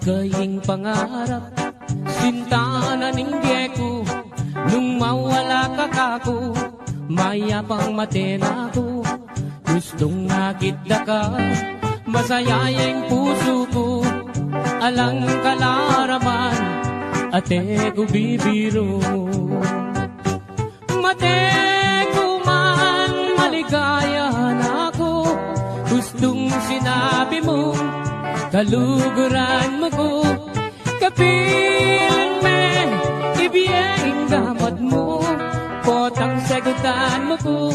Ligaying pangarap, sinta na ningge ko, nung mawala ka kako, mayapang matena ko. Gustong nakita ka, masayayang puso ko, alang kalaraman, ate ko bibiro. Mate ko man, maligaya na ako, gustong sinabi mo, kaluguran mo ko, kapilan me, ibiyeng gamot mo, potang sagutan mo ko,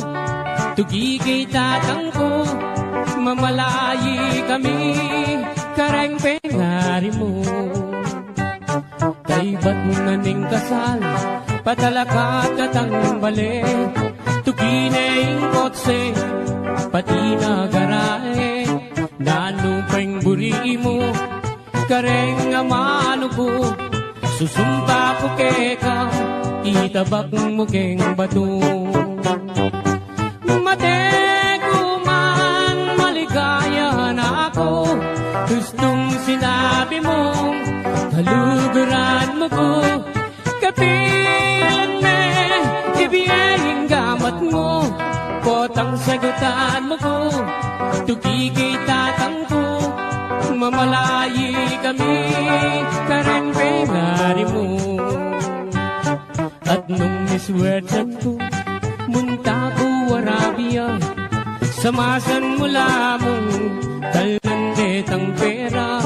tugigay tatang ko, mamalayi kami, kareng pengari mo. Kay ba't naning kasal, patalakat katang bale, tuginay kotse, pati nagarae, nanupeng buri mo, kareng amano ko, susumpa ko keka, itabak mo keng bato. Mate ko man, maligaya na ako, gustong sinabi mo, kaluguran mo ko, kapilan me, ibiyeng gamat mo, potang sagutan mo ko, tugigay tatang ko, mamalayi kami, karen pengari mo. At nung niswertan ko, munta ko Arabia, samasan mo lamang, talandetang pera,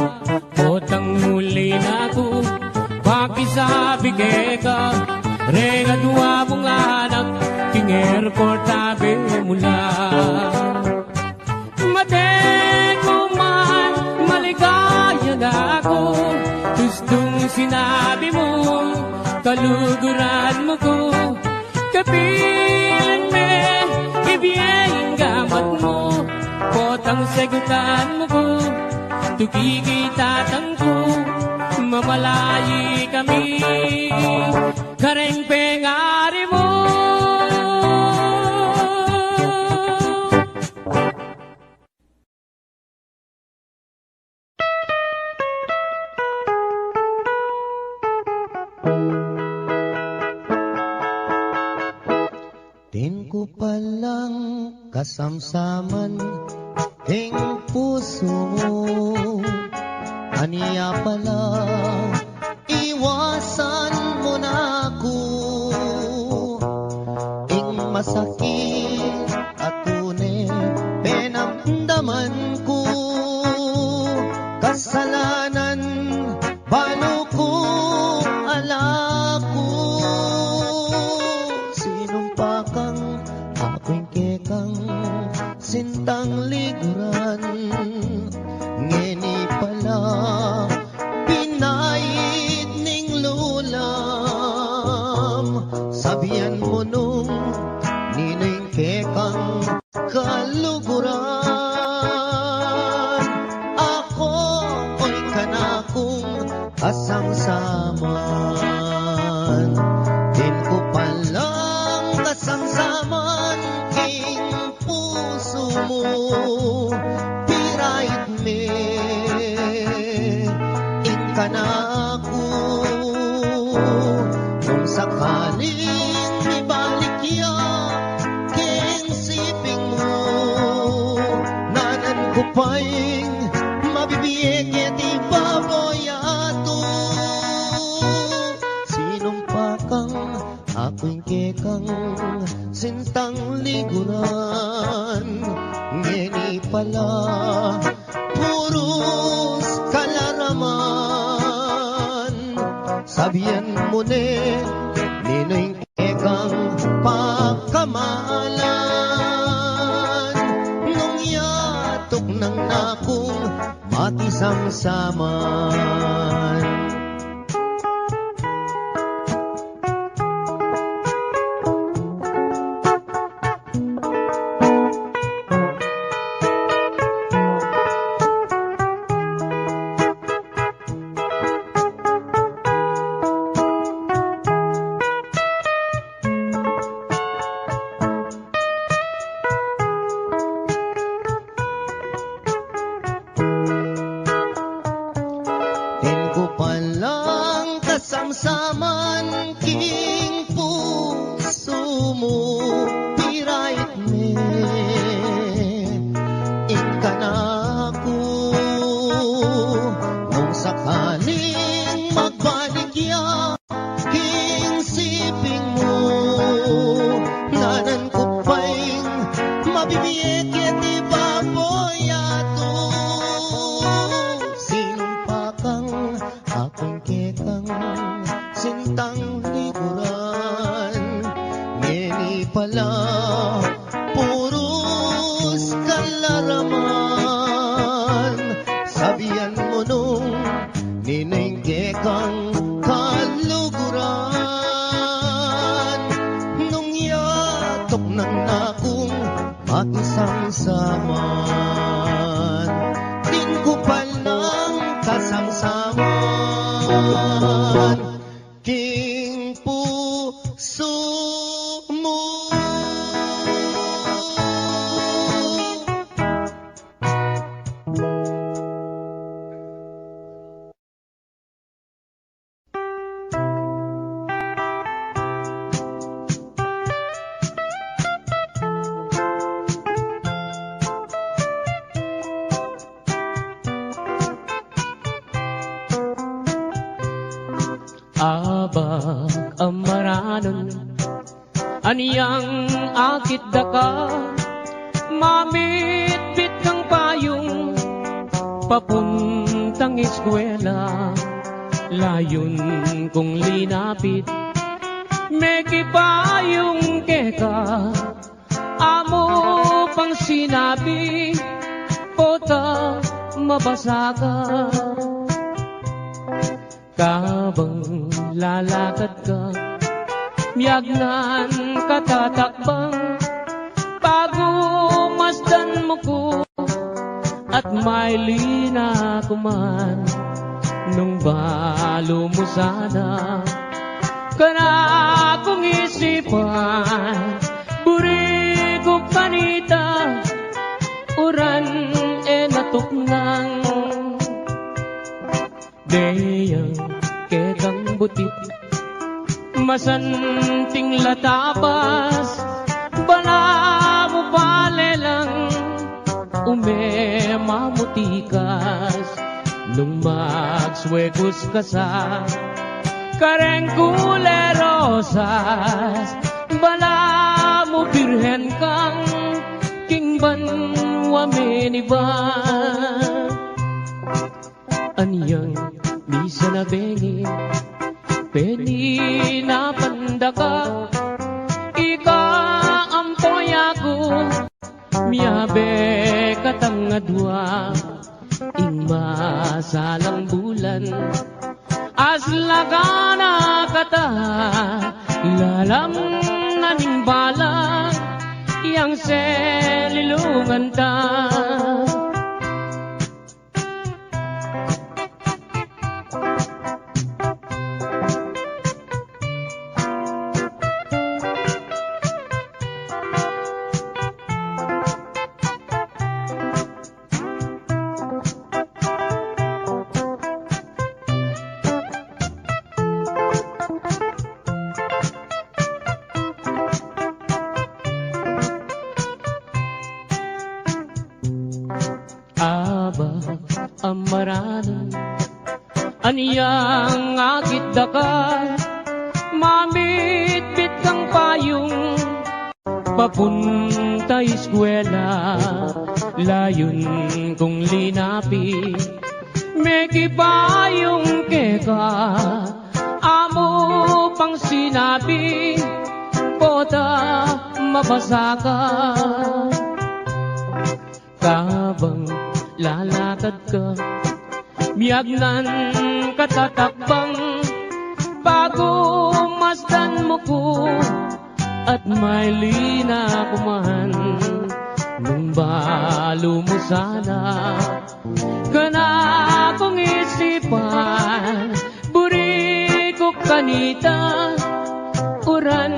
potang muli na ko, pakisabi ka, rega dua mong anak, king airport tabi mula. Mate ko man, maligaya na ako, gustong sinabi mo, kaluguran mo ko, kapilan me, ibiyeng gamat mo, potang sagutan mo ko, tugigay tatang ko, mamalayi kami, kareng pengari mo. Din ko palang kasamsaman ting puso mo, aniya pala iwasan mo na ako, ing masakit at tunay penamdaman ko, kasalanan balo ko alako, sinumpa kang ako'y kekang sintang liguran, ngeni pala pinait ning lulam, sabihan mo nung nining kekang kaluguran, ako oy kanakong kasangsaman, din ko palang kasangsaman king puso mo, pirait me, inkanako, kung sakaling ibalik ya, king siping mo, nanan ko pa'y mabibiyeg di baboyato, sinumpa kang ako'y kekang sintang liguran, ngeni pala puros kalaraman, sabihan mo ne nino'y kekang pagkamalan, nung yatok ng nakong matisangsaman. Din kasangsaman king puso mo pirait me inka na ako nung sakaling magbaligya king siping mo nanan ko pa'y mabibiyek di baboy ato sinpakang akong kekang sintang likuran ngeni pala puros kalaraman sabihan mo nung nining kekang kaluguran nung yatok ng nakong makisangsaman din ko palang kasangsaman king puso mo. Abag amaranon aniyang akit daka mamitbit kang payong papuntang eskwela layon kong linapit meki payong keka amo pang sinabi pota mabasa ka kabang lalakad ka miyagnan katatakbang bago masdan mo ko at may lina kuman nung balo mo sana kana kong isipan buri ko kanita uran natuknang deyang kekang butit masanting latabas bala mo palelang umemamutikas nung magswegos ka sa kareng kulerosas bala mo birhen kang kingban wameniban aniyang misa na bengi peni na pandaka ika ampoy ako miyabe katangadwa ing masalang bulan aslagana kata lalam naning bala yang selilungan ta abag amaranan aniyang akit daka mamitbit kang payong papunta eskwela layon kong linapit meki payong keka amo pang sinabi pota mabasa ka kabang lalakad ka miyagnan katatakbang bago masdan mo ko at may lina kuman nung balo mo sana kana kong isipan buri ko kanita uran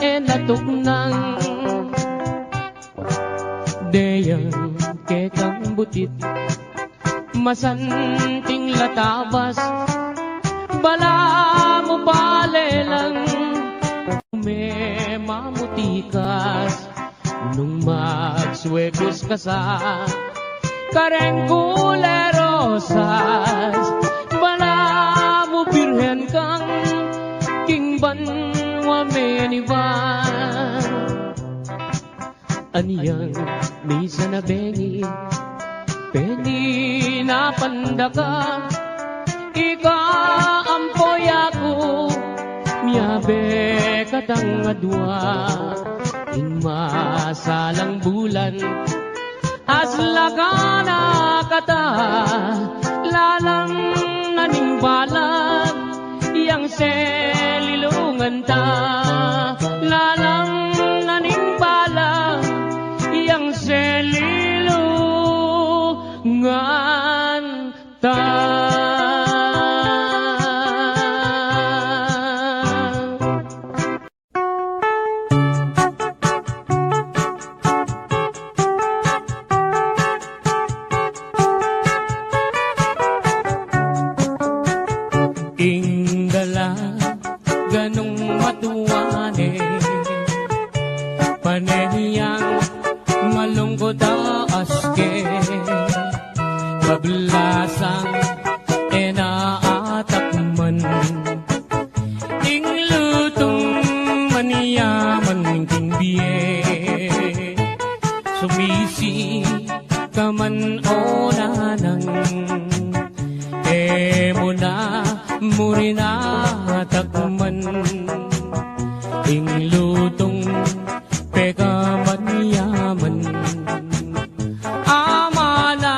natuknang deyang kekang butit masanting latabas bala mo huecos kasa karen kulerosas bala mo birhen kang kingban wa menivan aniyang misa na bengi peni na pandaka ika ampoy ako miyabe katang adwa in masalang bulan aslagana kata lalang nanimbalag yang selilungan ta lalang nanimbalag yang selilungan ta. Ingdala ganong matuwane panehiyang malungkot aske kablasang enaatakman inglutong maniyaman kingbiye sumisi kaman o nanang muna murina takman inglutong pekaman yaman amana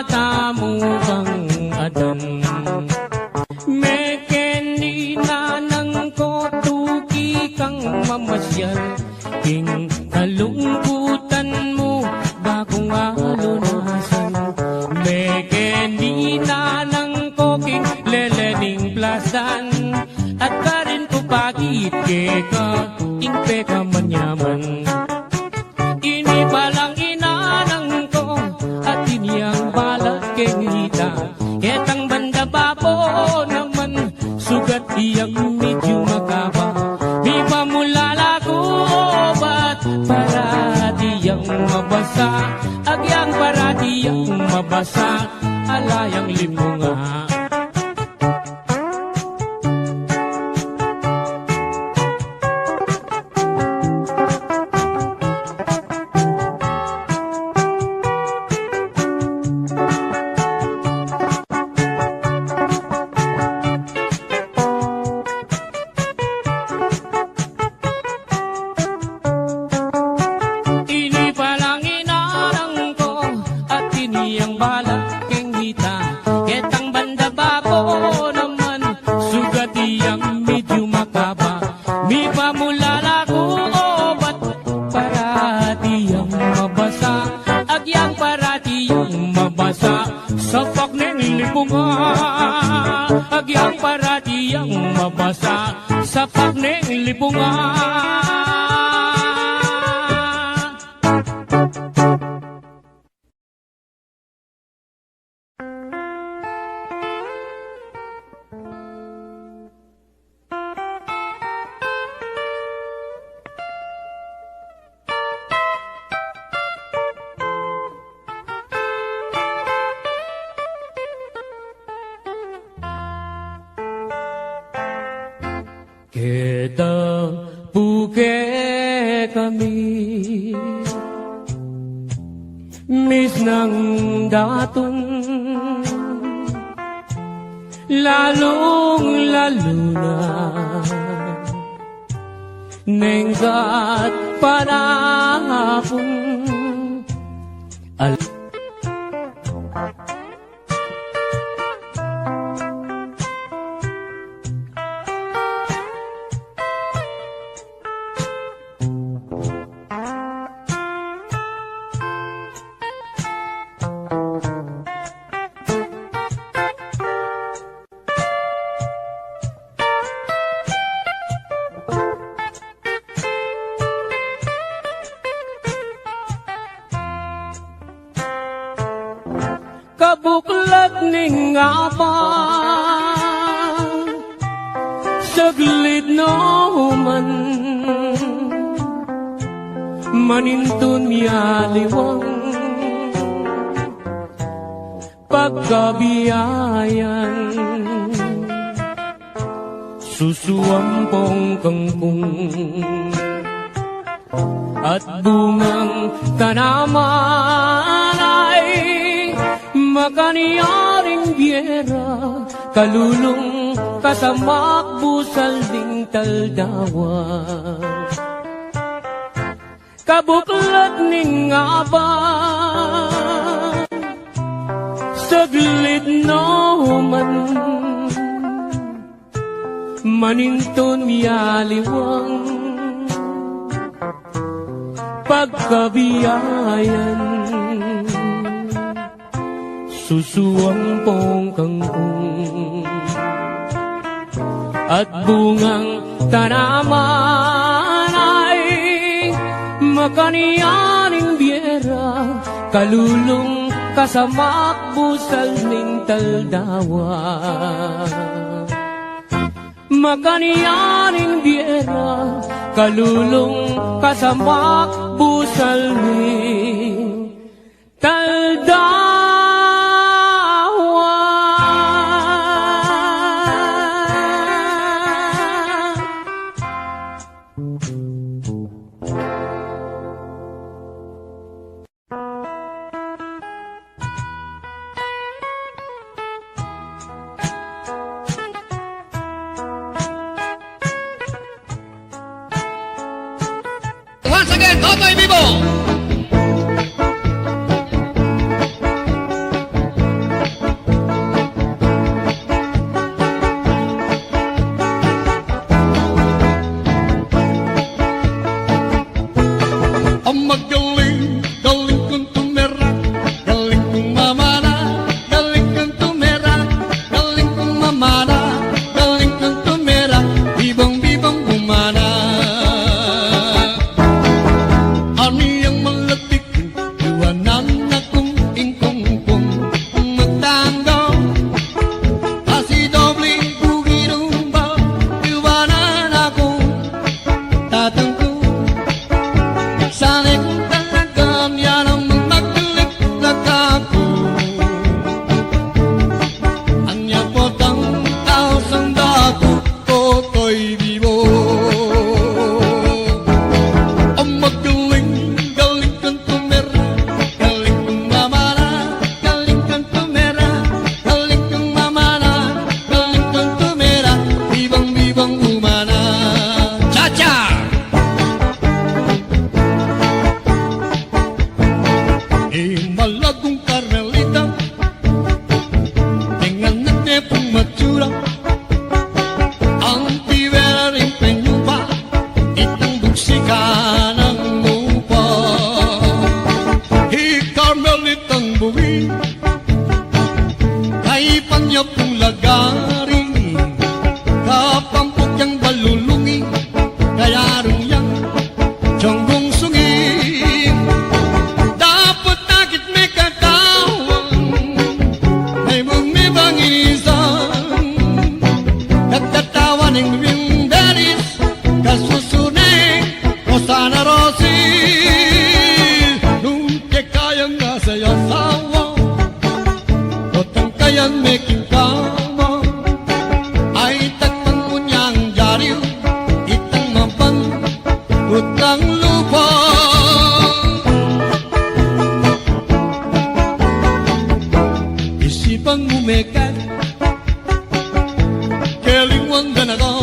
tamu kang adan mekeni nanang ko tuki kang mamasyal king kalungkutan mo bakong alunasan mekeni nanang koking lelening plasan at karin ko pagit keka ingpe ka manyaman ini balang inanang ko at iniyang balat kengita etang banda babo naman sugat iyang medyo makaba di ba mulala ko obat para diyang mabasa agyang para diyang mabasa alayang limunga. Ini palang inarang ko at iniyang balak keng hita ketang banda bako naman sugat iyang medyo makaba mi pamulala ko obat para tiyang mabasa agyang para tiyang mabasa sapak neng lipunga agyang para tiyang mabasa sapak neng lipunga. Kita puke kami mis ng datong lalong lalo na nenggat panahon kabuklat ning apa saglit no man manintun mialiwang pagkabiyayan susuampong kangkong at bungang tanaman ay makaniyaring biyera kalulong kasamak busal ding taldawa kabuklat ning aba saglit no man maninton mialiwang pagkabiyayan susuang pong kangkong at bungang tanaman ay makaniyaning biyera kalulong kasamak busal ning taldawa makaniyaning biyera kalulong kasamak busal ning taldawa. Once again, Totoy Vivo! Ang magaling, galing kong tumera, galing kong mamana, galing kong tumera, galing kong mamana, galing kong tumera, bibang-bibang gumana. Ani ang malatik, iwanan akong ingkong-kong magtanggaw. Kasi dobling bugirumba, iwanan akong tatangko. Sana'y kung talagang yan ang magmakulit na kako. Anya po tang tao sang dako, Totoy Vivo. Ang magaling, galing kang tumera, galing kang mamana, galing kang tumera, galing kang mamana, galing kang tumera, bibang-bibang umana. Cha-cha! Malagong Carmelita, dengan natepong matsura, ang pibera rin penyupa, itang buksikan ang mupa. Carmelitang buwi, kay panyapong lagaring, kapampok yang balulungi, kaya rin yang tiyonggong sungi. Dapat nakit may katawan, may bumibang isang nagtatawan ng bimberis, kasusunay, Rosana Rosil. Nung kayang nasa yasawa, otang kayang making kama, ay takpan mo niyang jariw, itang mabang, utang lupa. Isipang umekat, kelingwang ganado,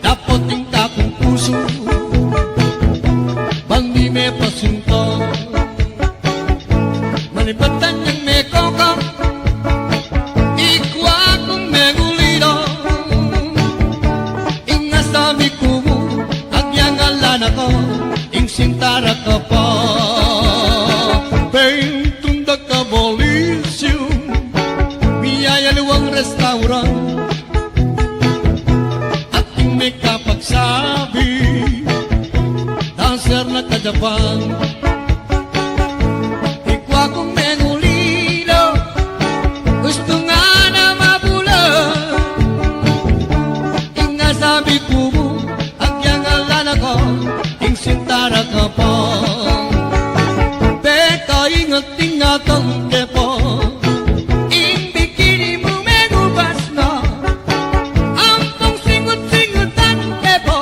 dapat ting takong puso, bandi may pasinto, manipatan niyang may kokang, ikwa kong may gulido, ingasabi ko mo, agyang alan ako, ing sintara ka pa. Tunda ka bolisyo, biyaya luwang restaurant, at yung may kapagsabi, dancer na ka-Japan. Ikwa kong mengulido, gusto nga na mabulan, ingasabi ko mo, agyang alan ako, ing sintara ka pa. Teka ingat-ingatan ka pa. In bikini mo may ubas na. Ampong singot-singotan ka pa.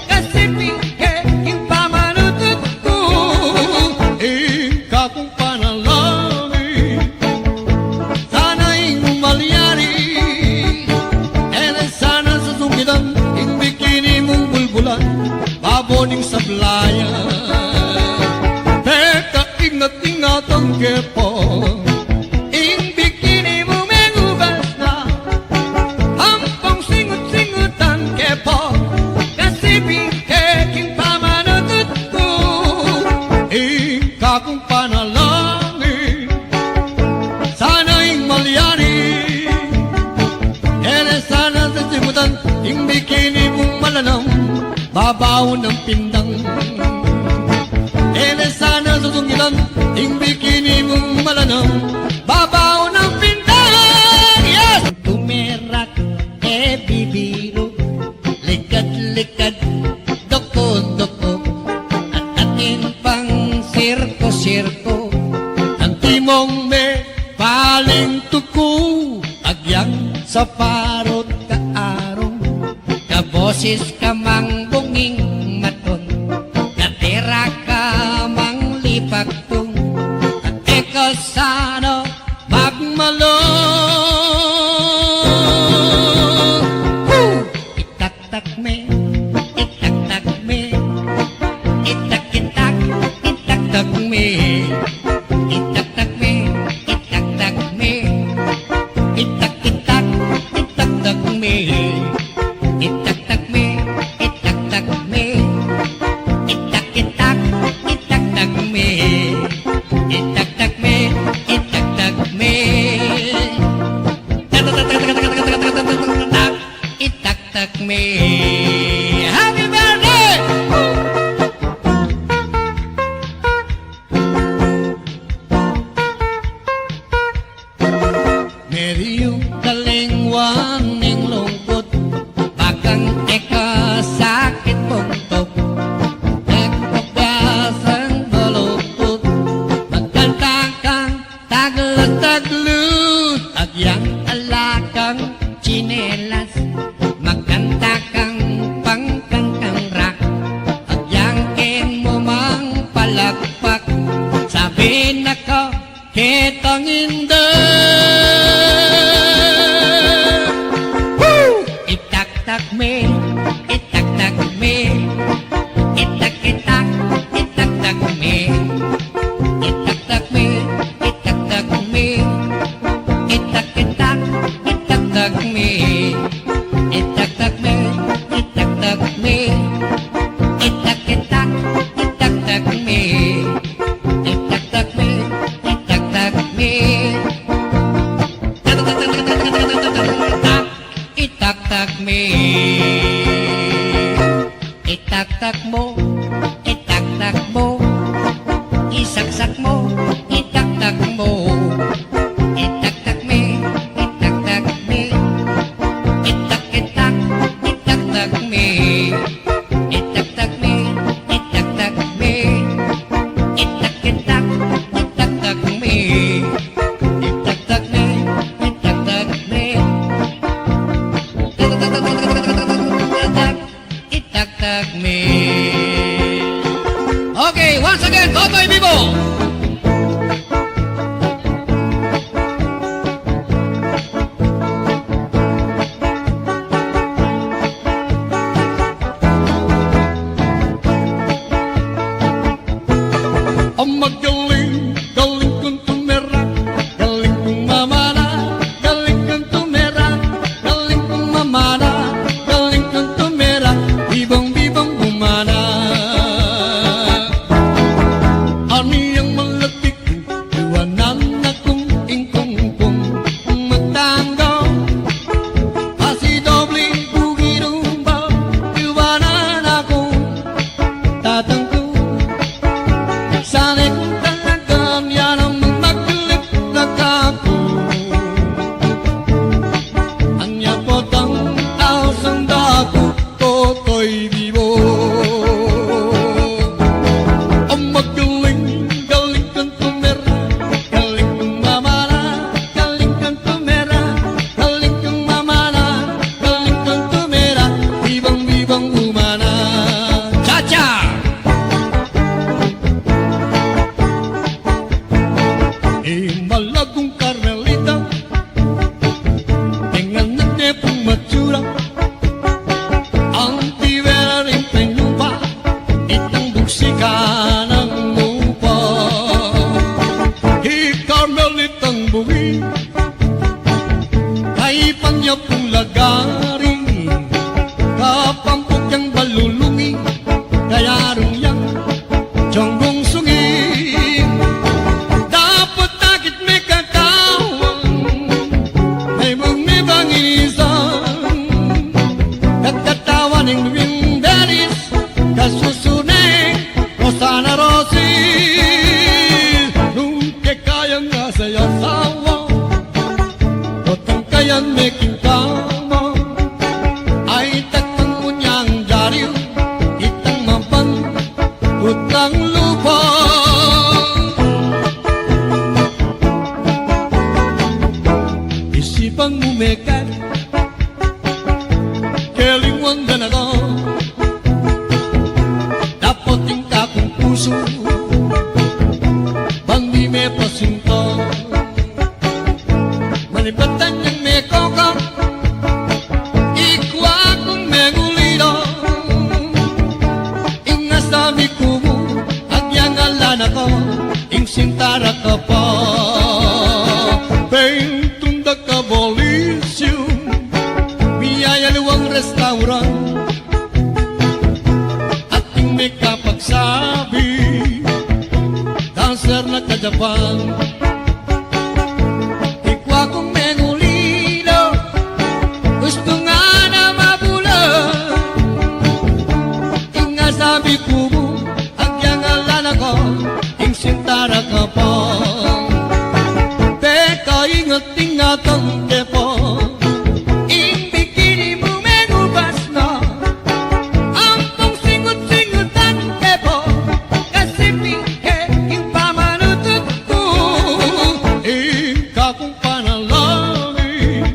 Kasi pingke yung pamanutot ko. Ikaw kong panalangin. Sana'y umalyari. Sana sa sungitan, yung bikini mong bulbulan, baboning sablayan. Teka, ingat-ingat ang kepo, yung bikini mo may ubas na. Ampong singot-singotan kepo, kasi bingkek yung pamanutot ko. Ikaw kong panalangin, sana'y malyari. Sana sa simutan, yung bikini mong malanam, babaw ng pindang. Sana sa sungitan, yung bikini mong malanam, babaw ng pindang. Yes! Tumerak, bibiro, likad-likad, doko-doko, at atin pang sirko-sirko, ang timong may paling tuko, agyang sa parot kaarong, kaboses ka mang bunging maton, katira ka mang lipagtong, at ikaw sana magmalong. Itak-tak me, itak-tak me, itak-itak, itak-tak me, itak-tak me, itak-tak me, itak-itak, itak-tak me, itak-tak me, itak-tak me, itak-itak, itak-tak me, itak-tak me, itak-tak me, itak-tak me. Happy birthday! Meriyong kalingwan ng lungkot, bakang eka sakit puntok, nagpagasang baluktot, magkanta kang taglat-taglut, agyang alakang chinelas, magkanta kang pangkangkang rock, agyang ken mo mang palakpak, sabi na ko kitang inday. Itak-tak me, itak-tak me, itak-itak, itak-tak me, itak-tak me, itak-tak me, itak-itak, itak-tak me, itak-tak me, itak-tak me, itak-itak, itak-tak me, itak-tak me, itak-tak me, itak-tak me. Itaktak mo, itaktak mo, isaksak mo, itaktak mo, itaktak me, itaktak me, itak-itak, itaktak me, itaktak me, itaktak me, itak-itak, itaktak me, itaktak me, itaktak me, itaktak me. Okay, once again, Totoy Vivo. Ang magaling, galing kong tumira, galing kong mamana, galing kong tumira, galing kong mamana, galing kong tumira, bibong-bibong bumana. likuran at may kapagsabi, dancer na ka-Japan. Ikwa kong mengulilo, gusto nga na mabulan. Inga sabi ko mo, agyang alala ko, ing sintara ka po. Teka ingat-ingatan ke po, ing bikini mo mengubas na. Ampong singut-singutan ke po, kasi pingke ing pamanutut ko. Ika kong panalangin,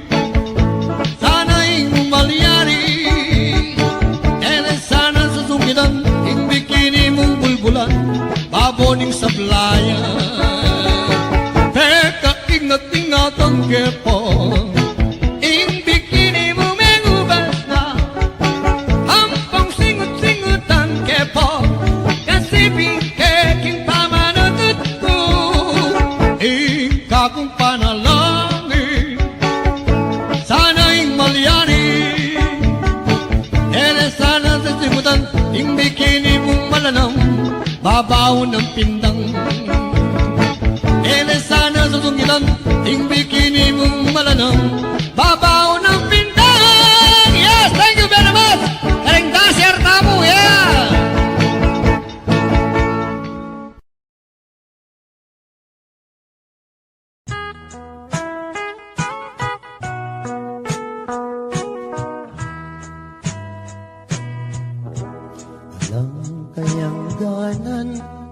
sana ing umalyari. Ere sana susukitan, ing bikini mong bulbulan, baboning sablayan. Teka ingat-ingatan ke po, ing bikini mo mengubas na. Ampong singut-singutan ke po, kasi pingke king pamanutut ko. Ika kong panalangin, sana ing malyari. Ere sana sa sigutan, ing bikini mong malanam, babaw ng pindang. Ere sana sa sungitan, ing bikini mong malanam, babaw ng pindang. Yes, thank you very much. Karing dancer tamu, yeah. Alam kayang ganan,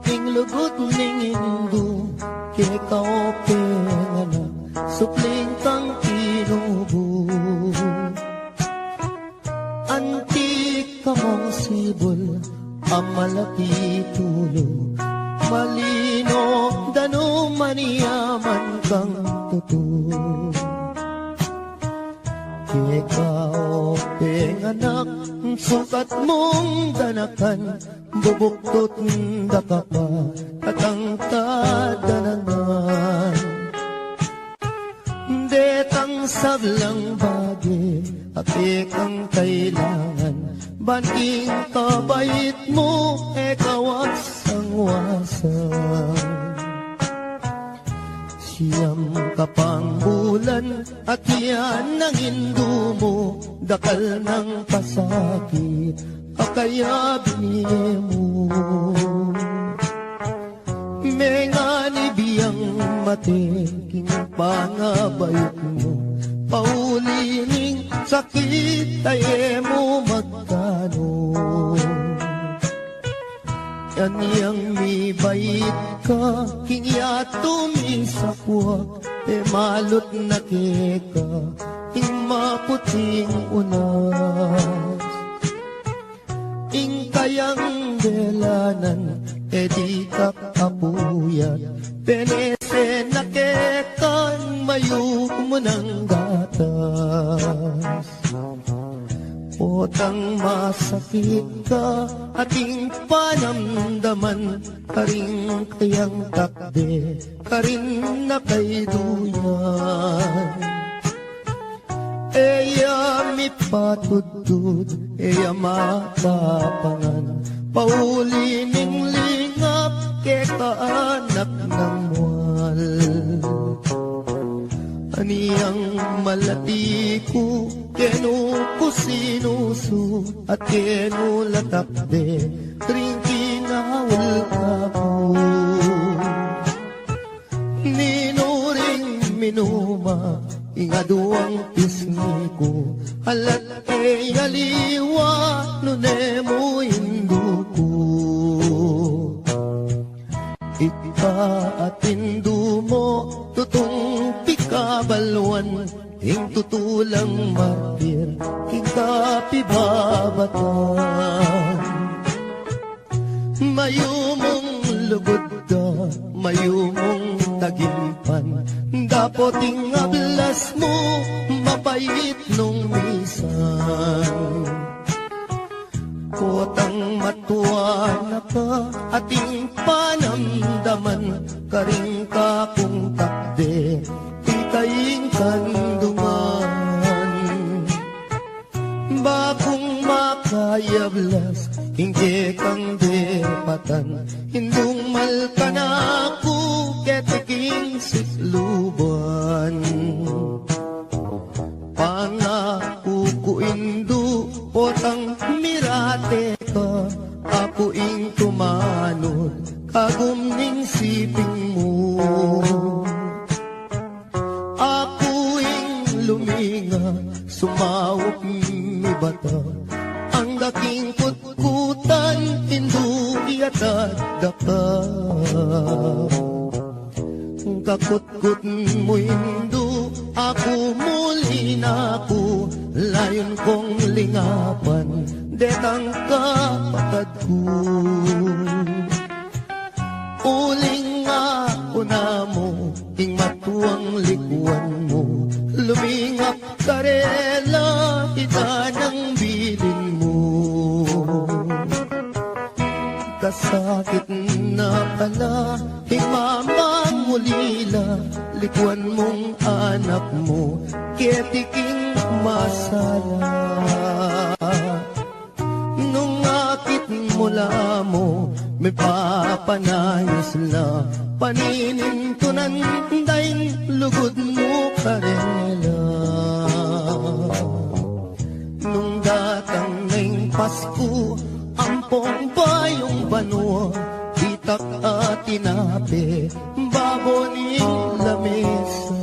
ing lugot ning indu, ke kaope nga na, supling kang tinubo. Antik ka mong sibol, amalaki tulo, malino, dano maniyaman kang tuto. Ikaw, anak, sukat mong danakan, bubuktot daka pa, katangtad dananan. Detang sablang bagi, apik ang kailangan, banting kabait mo, ikaw ang wasang. Siyam ka pang bulan at yan ang hindu mo, dakal ng pasakit, akaya binili mo. Mga nibiyang matiking pangabayot mo, paulining sakit ay mo magkano. Yan yang mi bait ka, kingya tumisapwak, e malot na keka, ing maputing unas. Ing kayang delanan, e di kakapuyat, penese na kekan, mayu mo ng gatas. Potang masakit ka, ating panamdaman, karing kayang takde, karin na kay duyan. Eya mi patudud, eya matapangan, paulining lingap, ke kaanak ng mual. Aniyang malati ko, kenu ko sinusu, at kenu latakde, ring kinawal ka ko. Ninuring minuma, ingaduang pisngi ko, alat e yaliwa, nunemo indu ko. Ika at indu mo, tutong pikabalwan, ing tutulang martir, ika pibabatan. Mayumong lugod ka, mayumong tagimpan, dapoting ablas mo, mapait nung misan. Kotang matuwa na ka, ating panamdaman, karing ka kung takde, ikaing kanduman. Bakong makayablas, hindi kang depatan, hindong malka na ako, ketiking sisluban. Pangako ko indo, potang mirate ka, ako ing tumanod, kagumning siping mo. Ako ing luminga, sumawak mi bata, ang daking kutkutan, hindi atad daka. Kakutkut mo indo, ako muli na ako, layon kong lingapan, detang kapatad ko. Uling ako na mo, ing matuang likuan mo, lumingap karela, ita ng bilin mo. Kasakit na pala, himamang ulila, likuan mong anak mo, ketiking masala. Nung akit mula mo, may papanayos na, paninintunan daing lugod mo karela. Nung datang ngayong Pasko, ampong bayong banwa, itak at tinapi, baboning lamesa.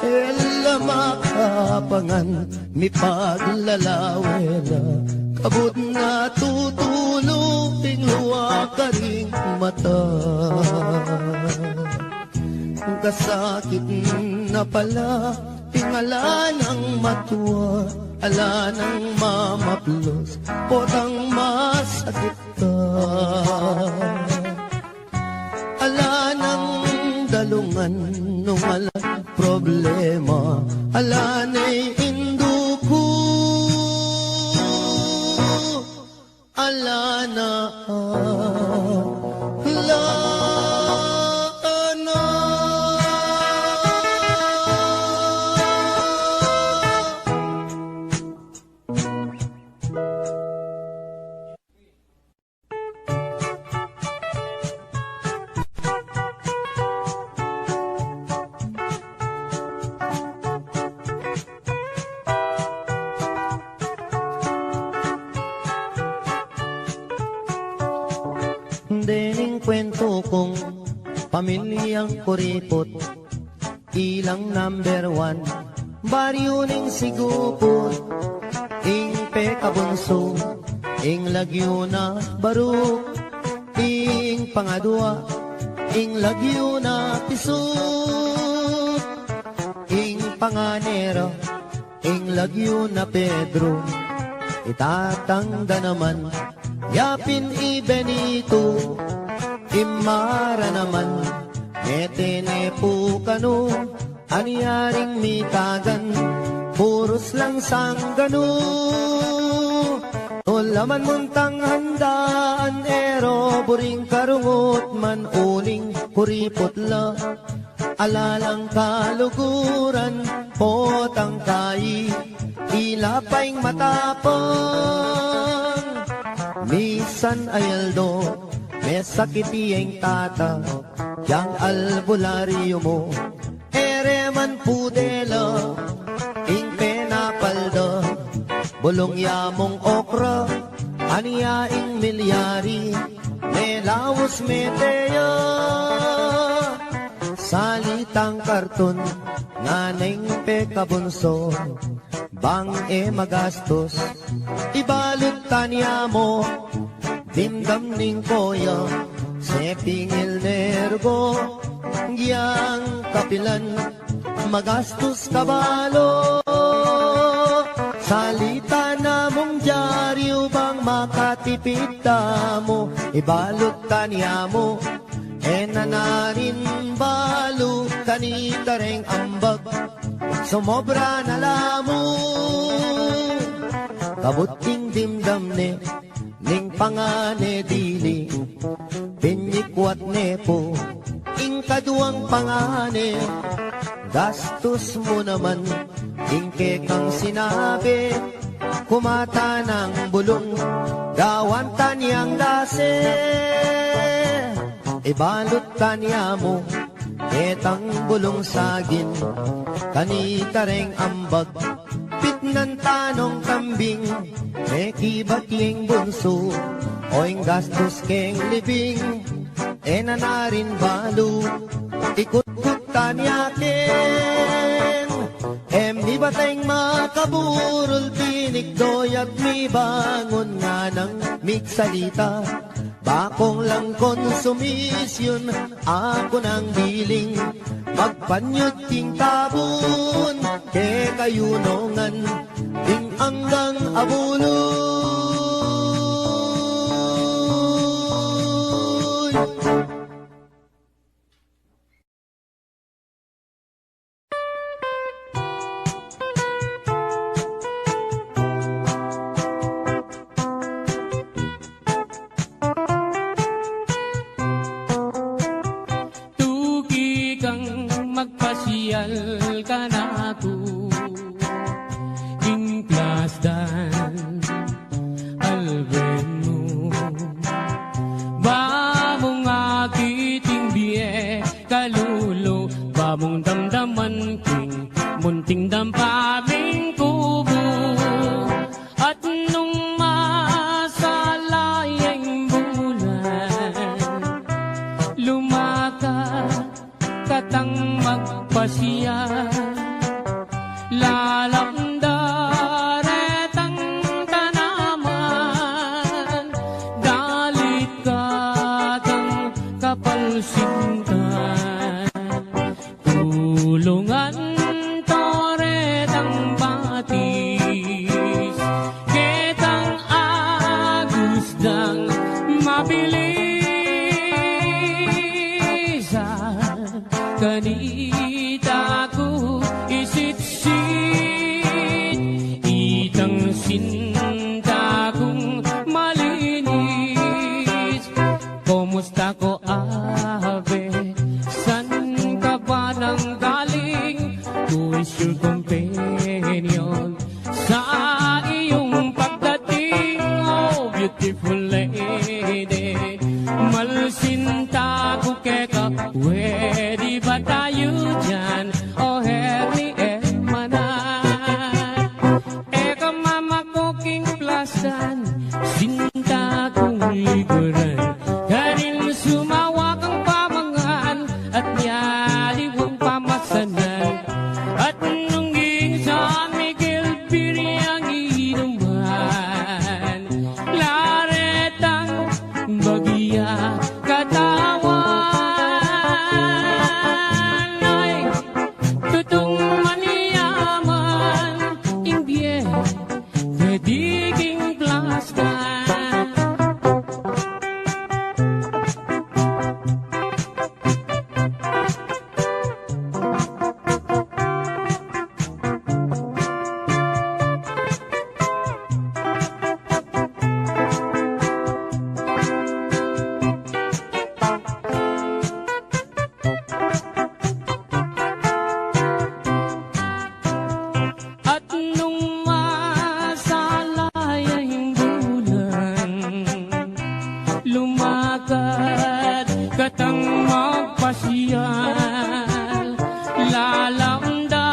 Ela makapangan, mi paglalawela, kabut na tutulong, luwa ka ring mata. Kasakit na pala, tingala ng matuwa, ala ng mamaplos, potang masakit ka. Ala ng dalungan, nung ala problema, ala na'y induko, ala na ala na. Dening kwento kong pamilyang kuripot, ilang number 1, baryo ning sigupot, ing pekabunso, ing lagyo na baruk, ing pangadwa, ing lagyo na pisut, ing panganero, ing lagyo na Pedro, itatangga naman, yapin i Benito, imara naman, metene po kano, anyaring mitagan, puros lang sanggano. Tulaman muntang handaan, ero buring karungot man uling kuripot la, alalang kaluguran, potang kai, ilapaing matapang. Misan ayaldo, may sakitiyeng tata, yang albularyo mo, ereman pudela, ing penapalda, bulong yamong okra, aniyaing milyari, may laos meteya. Salitang karton, nganeng pekabunso, bang magastos, ibalot tanya mo, dimdam ning koya, sepingil nergo, giyang kapilan, magastos kabalo. Salita na mong dyaryo, bang makatipid mo, ibalot tanya mo, nanarin balo, kanita reng ambag, sumobra na lamo. Kabuting dimdam ne, ning pangane dili, pinyikwat nepo, ing kaduang pangane, gastos mo naman, Ingke kang sinabi, kumata ng bulong, gawan taniyang dase. Ibalot taniya mo, etang bulong sagin, kanita reng ambag, pitnan tanong kambing, mekibatling bunso, oing gastos keng libing, enanarin balu, ikut-kut tanyakin. Di batayng makaburol, pinikdoy at mi bangon nga ng miksalita. Bakong lang konsumisyon, ako nang biling, magpanyod ting tabun, ke kayunongan, ting anggang abuloy. Magpasyal ka na ako, ing plasdan alben mo, ba mong akiting biye kalulo, ba mong damdaman king munting dampaming kubo, at nung masalayang bulan lumakad katang magpasya, lalamdaretang tanaman, dalit katang kapalsintan, tulungan toretang batis, ketang agusdang mabilis. Kanita ko isitsit, itang sinta kong malinis. Kumusta ko abe, san ka ba nang galing? Who is your companion sa iyong pagdating? Oh, beautiful lady, malsinta ko keka, pwede ba tayo dyan? O herni manan, eka mama ko king plasan, sinta kong likuran, kanin sumawa kang pamangan, at nyaliwang pamasanan, at nungging San Miguel Piriang inuman, laretang bagya katawan. Tutong maniyaman, imbye, diging plastan. At nung masalayang bulan lumakad katang magpasyal, lalamda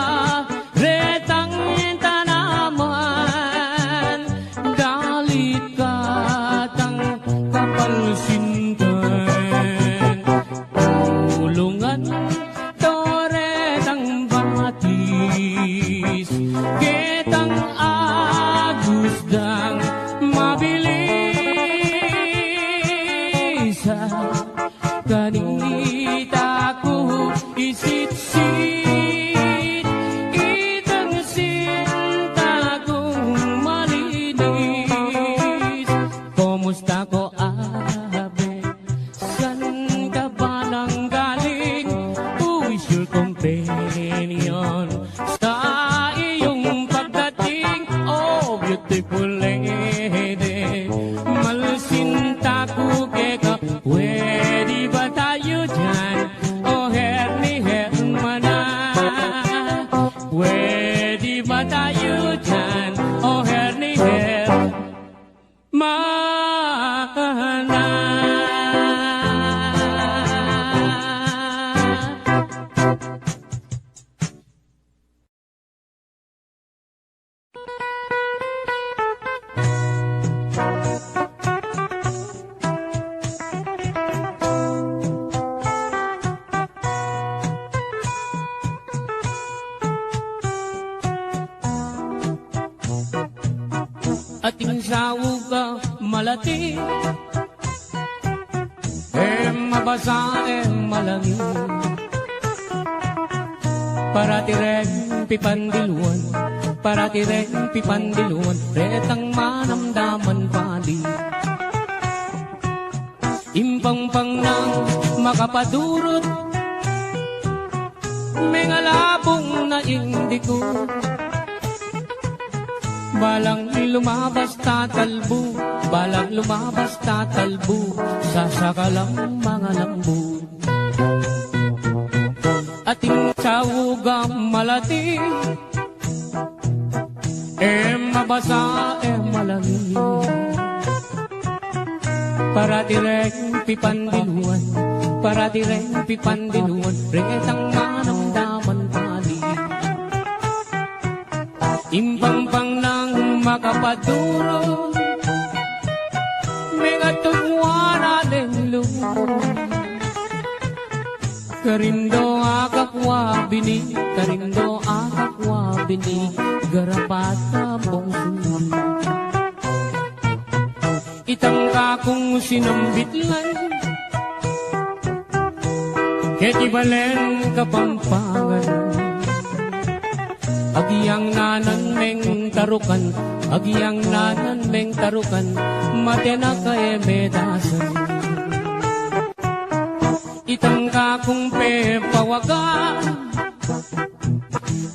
retang tanaman, dalit katang kapalsintan, tulungan toretang batis, ketang agusdang mabilis. Kanita ko isitsit, itang sinta kong malinis. Kumusta ko abe, san ka ba nang galing? Who is your companion sa iyong pagdating? Oh, beautiful lady, malsinta ko keka, pwede ba tayo dyan? Oh, herni hermana, pwede ba sawog ka malati, mabasa malangi, paratireng pipandiluan, paratireng pipandiluan, retang manamdaman pali. Impangpang nang makapadurot, mengalabong na indiko, balang lumabas tatalbo, balang lumabas tatalbo, sasakalang mga lambo. Ating sawugang malati, mabasa malangi, paratireng pipandiluan, paratireng pipandiluan, retang manamdaman pali. Impangpang nang makapaduro, mga tugwa na lelo, karindo akakwa bini, karindo akakwa bini, garapat na bongso. Itang kakong sinambitlan, ketibalen kapampangan, agiyang nanan meng tarukan, agiyang nanan meng tarukan, matena ka medasan. Itang kakong pepawaga,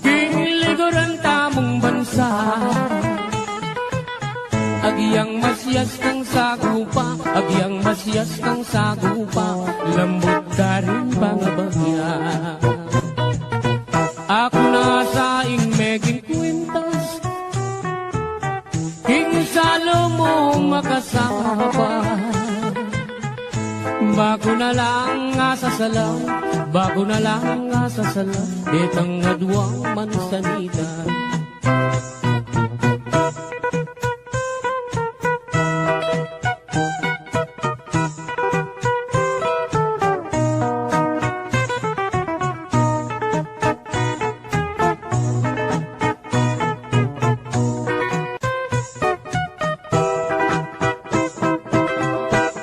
kiliguran tamong bansa, agiyang masyas kang sagupa, agiyang masyas kang sagupa, lambot ka rin pangabagya. Ako na sa meging kwintas, kinsalo mo makasapa, bago na lang asasalaw, bago na lang asasalaw, ditang adwang mansanita.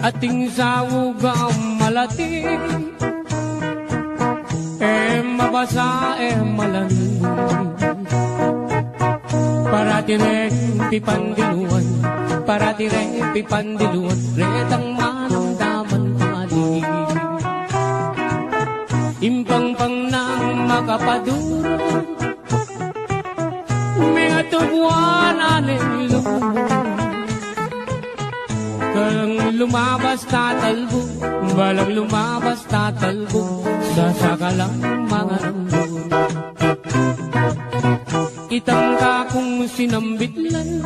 Ating sawugang malati, mabasa malangi, paratireng pipandiluan, paratireng pipandiluan, retang manamdaman pali. Impangpang nang makapaduro, mga tubuan anelo, balang lumabas tatalbo, balang lumabas tatalbo, sasakalang mga lambo. Itang kakong sinambitlan,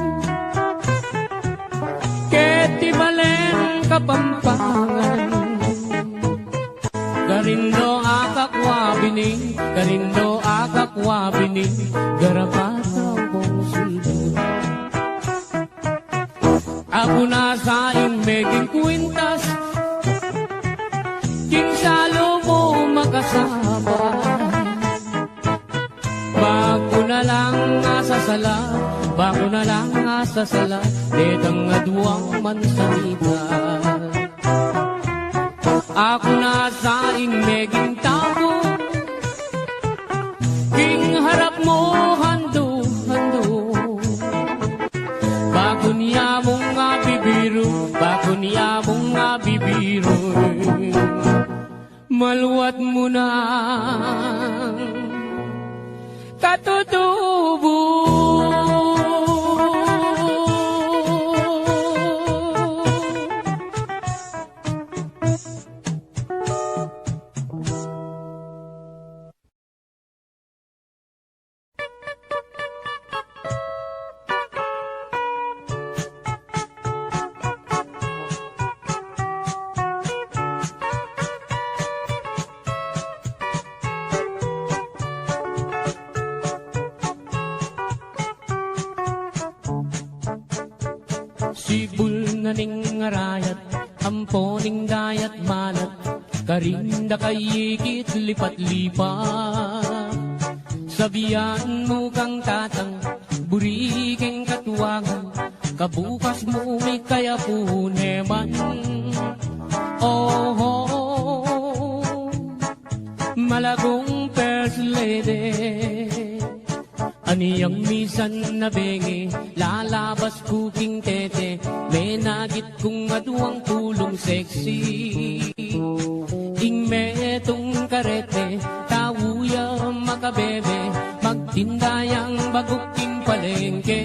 ketibalen kapampangan, karindo akakwa bini, karindo akakwa bini, garapatang bongsilbo. Ako na sa meging kwintas, kinsalo mo makasama, bago na lang asasala, bago na lang asasala, detang adwang mansanita. Ako na sa meging tabo, king harap mo hando-hando, bago niya mong bibiro, bago niya mong bibiro, maluwat mo na katutubo. Sibul na ning ngarayat, ampo ning dayat malat, karinda kayikit lipat-lipat. Sabihan mo kang tatang, burigeng katuwangan, kabukas mo may kaya po neman. Oh, malagong first lady, aniyang misan na bengi, lalabas kuking tete, may nagit kong aduang tulong sexy. Ing metong karete, tawuya makabebe, magtindayang baguking palengke.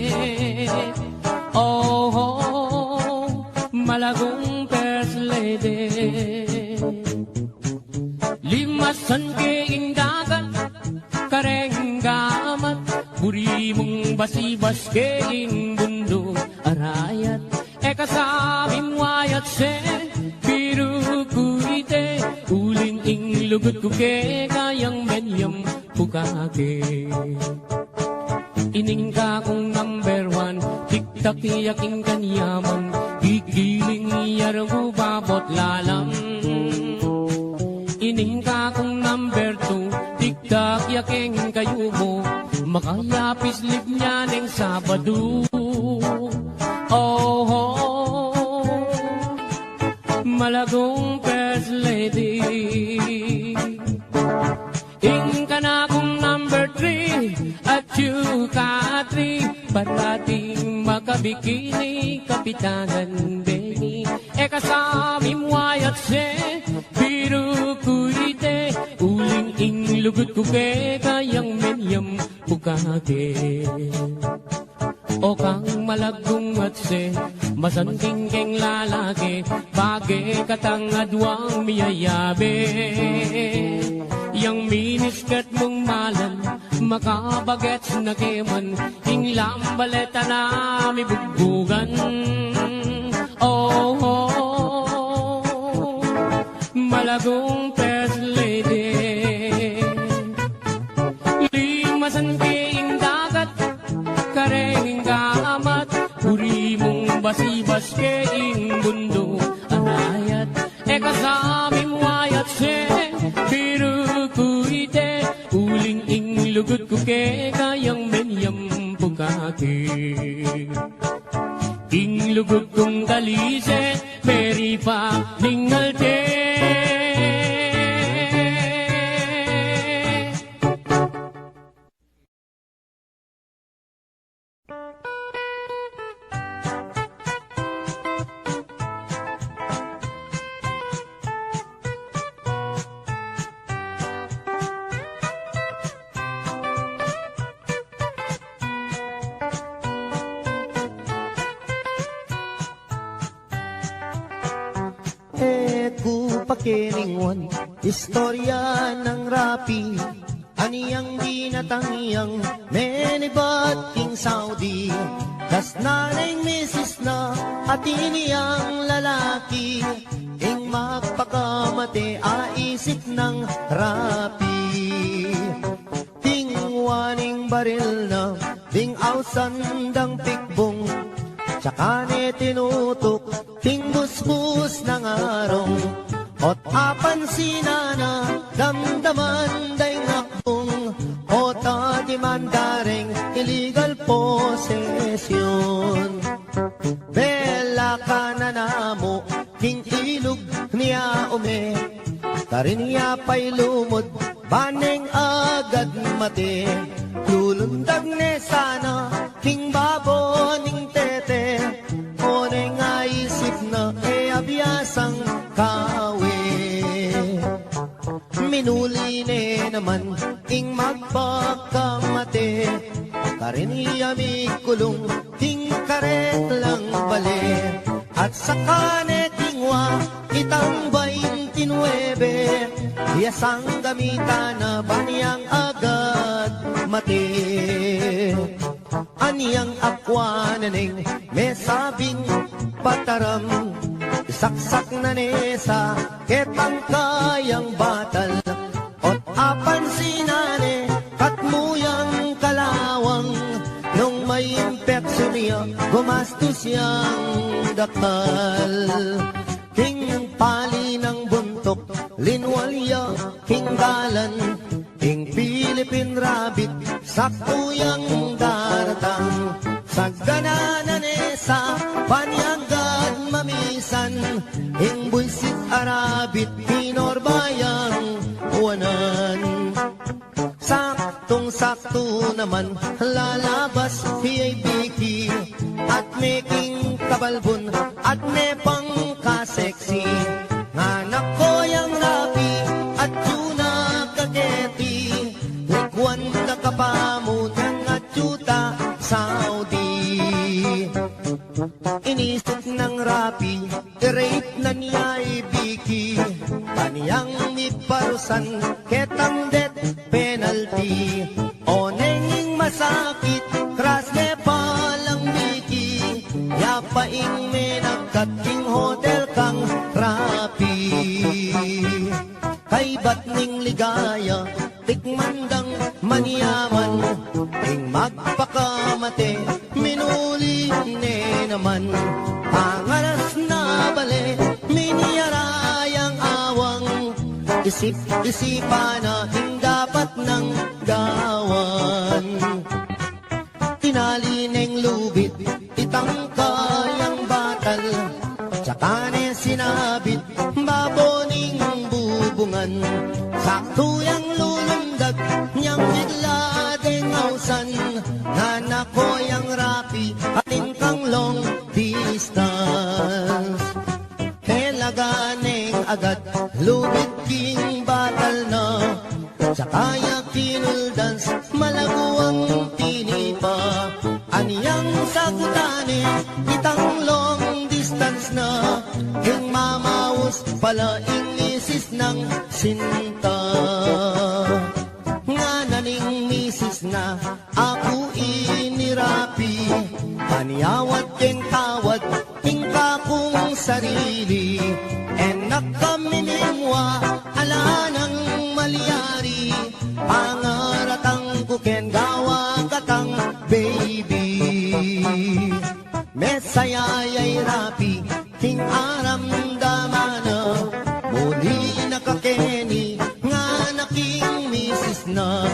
Oh, malagong first lady, limasan keing dagat, kareng gamat, buri mong basibas keing bundok arayat. Eka sabing wayat se, biru kuite, uling ing lugut ko ke, kayang menyam bukake. Ining ka kong number one, tiktak yaking kanyaman, gigiling yarang babot lalam. Ining ka kong number two, tiktak yaking kayo mo, makayapis lip niya ng Sabado. Oh, malagong first lady, ing ka na kong number three, at you ka three, parating makabikini, kapitanan Benny. Eka sami wayat se, biru kuite, uling ing lugut ko ke, kayang menyam bukake. O kang malagong at se, masanting keng lalaki, bagay katangadwang miyayabe. Yang miniskat mong malan, makabagets na keman, ing lambaleta na mi bugbugan. Oh, malagong first lady, limasan keing dagat, kareng gamat, uri mong basibas keing bundo anayat. Eka saming wayat se, biru kuite, uling ing lugut ko ke, kayang menyam bukake. Ing lugut kong kalise, peri pa ningalte. Pakiningon, istorya ng rapi, aniyang ginatangiyang menibat king Saudi. Das nanay misis na at iniyang lalaki, ing magpakamate aisip ng rapi. Tingwaning baril na, ding ausandang pikbong, tsaka ni tinutok, ting busbus ng arong. Ot apan sinana, damdaman day ngakbong, o tatimandareng illegal possession. Bela ka na namo, king ilog niya ume, tarin niya pa'y lumod, baneng agad mate. Lulundag ne sana, king babo ning tete, o neng aisip na e abiyasang kawe. Minuli ne naman, ing magpakamate, karin niya mi kulong, ting karet lang bale. At saka ne tingwa, itang 29, yasang gamita na baniyang agad mate. Aniyang akwananeng, may sabing pataram, saksak na nesa, ketang kayang batal. Ot apan sinane, katmuyang kalawang, nung may impeksyon niya, gumastos siyang dakal. King pali ng buntok, linwalya, hinggalan, king Philippine rabbit, sa puyang daratang, sa ganananes, mesa, panyagad mamisan, ing buisit arabit, pinorbayang uwanan. Saktong-sakto naman, lalabas hiyay biki, at making kabalbon, at nepang kaseksi. Anak ko yang rapi, at tuna kaketi, likwan na kapamon, at yuta Saudi. Inisip ng rapi, i-rape na niya ibiki, kaniyang iparusan, ketang death penalty. O nenging masakit, kras ne palang biki, yapaing may nagkating hotel kang rapi. Kay ba't ning ligaya, tikmandang maniyaman, ing magpakamate, minuli ne naman. Pangalas na bale, miniyarayang awang, isip-isipan na ing dapat ng gawan. Tinali neng lubid, itangkayang batal, tsaka ne sinabit, baboning bubungan. Sakto yang lulundag, niyang bigla deng ausan, nanak ko yang rapi, ating kang long distance. Kailaganeng agad, lubid king batal na, tsaka ya kinuldans, malaguang tinipa. Aniyang sagutane, itang long distance na, ing mamaus pala ing misis ng sinta. Nga naning misis na, ako inirapi, aniyawat keng tawad, ing kakong sarili. Enak kami nimwa, ala ng malyari, pangaratang kuken gawa katang baby. Mesayayay rapi, king aram damana, muli nakakeni, nga naking misis na.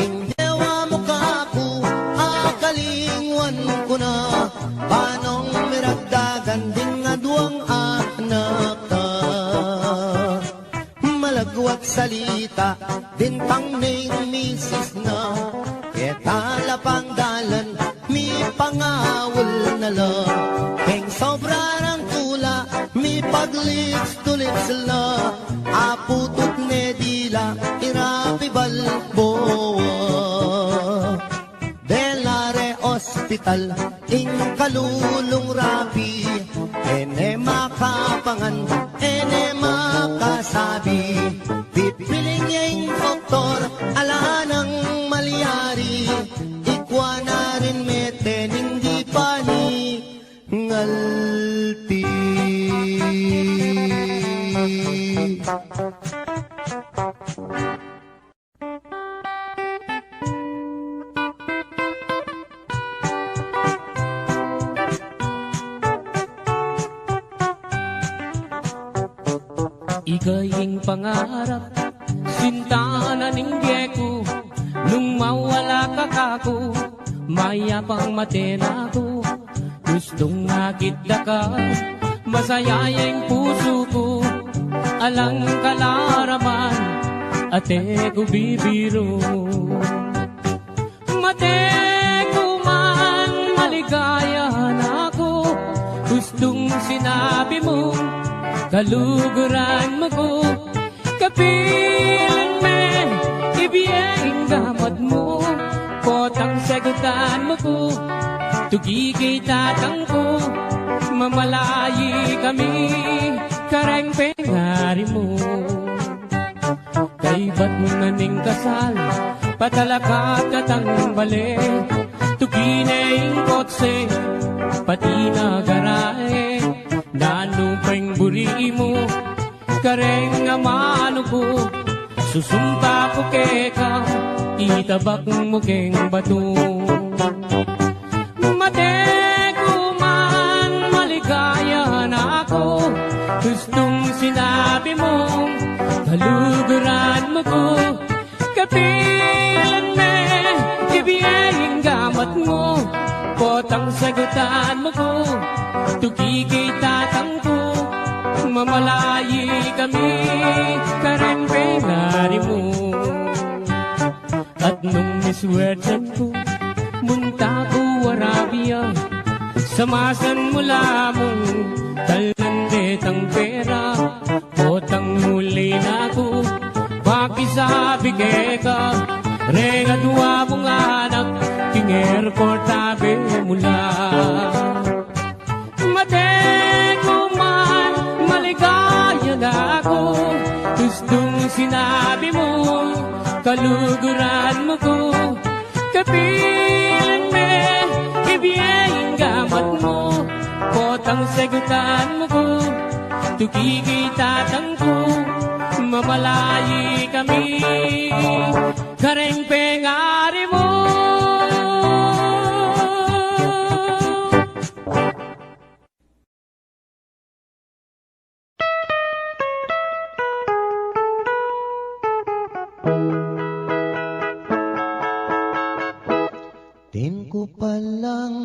Ing dewa mo kapo, akalingwan ko na, panong miragdagan din nga duwang anak ka. Malagwat salita, din pang ning misis na, ketala pang dalan, mi pangawal na lang. Keng sobra ng tula, mi paglips to lips la, aputot ne dila, irapi balboa. Delare Hospital, ing kalulong rapi, ene makapangan, ene makasabi. Pipiling niya ing doktor, ala ng malyari, ikwa na rin metening di pa ni ngalti. Ikaying pangarap, sinta na ningge ko, nung mawala ka kako, mayapang matena ko. Gustong nakita ka, masaya yung puso ko, alang kalaraman, ate ko bibiro. Mate ko man, maligaya na ako, gustong sinabi mo, kaluguran mo ko, kapilan me, ibiyeng gamot mo, potang sagutan mo ko, tugigay tatang ko, mamalayi kami, kareng pengari mo. Kay ba't mo naning kasal, patalakat katang bale, tuginay kotse, pati na garae, nanupeng buri mo, kareng amano ko, susumpa ko keka, itabak mo keng bato. Mate ko man, maligaya na ako, gustong sinabi mo, kaluguran mo ko, kapilan me, ibiyeng gamat mo, potang sagutan segutan mo ko, tugi kay tatang ko, mamalayi kami, karempe ngari mo. At nung miswertan ko, munta ko Arabia, samasan mula mong talandet ang pera, potang muli na ko, pakisabi ka, rega dua mong anak, king airport tabi mula. Mateko man, maligaya na ako, gustong sinabi mo, kaluguran mo ko, kapilan me, ibiyeng gamat mo, potang segutan mo ko, tukigay tatang ko, mamalayi kami, kareng pengari mo. Din ko palang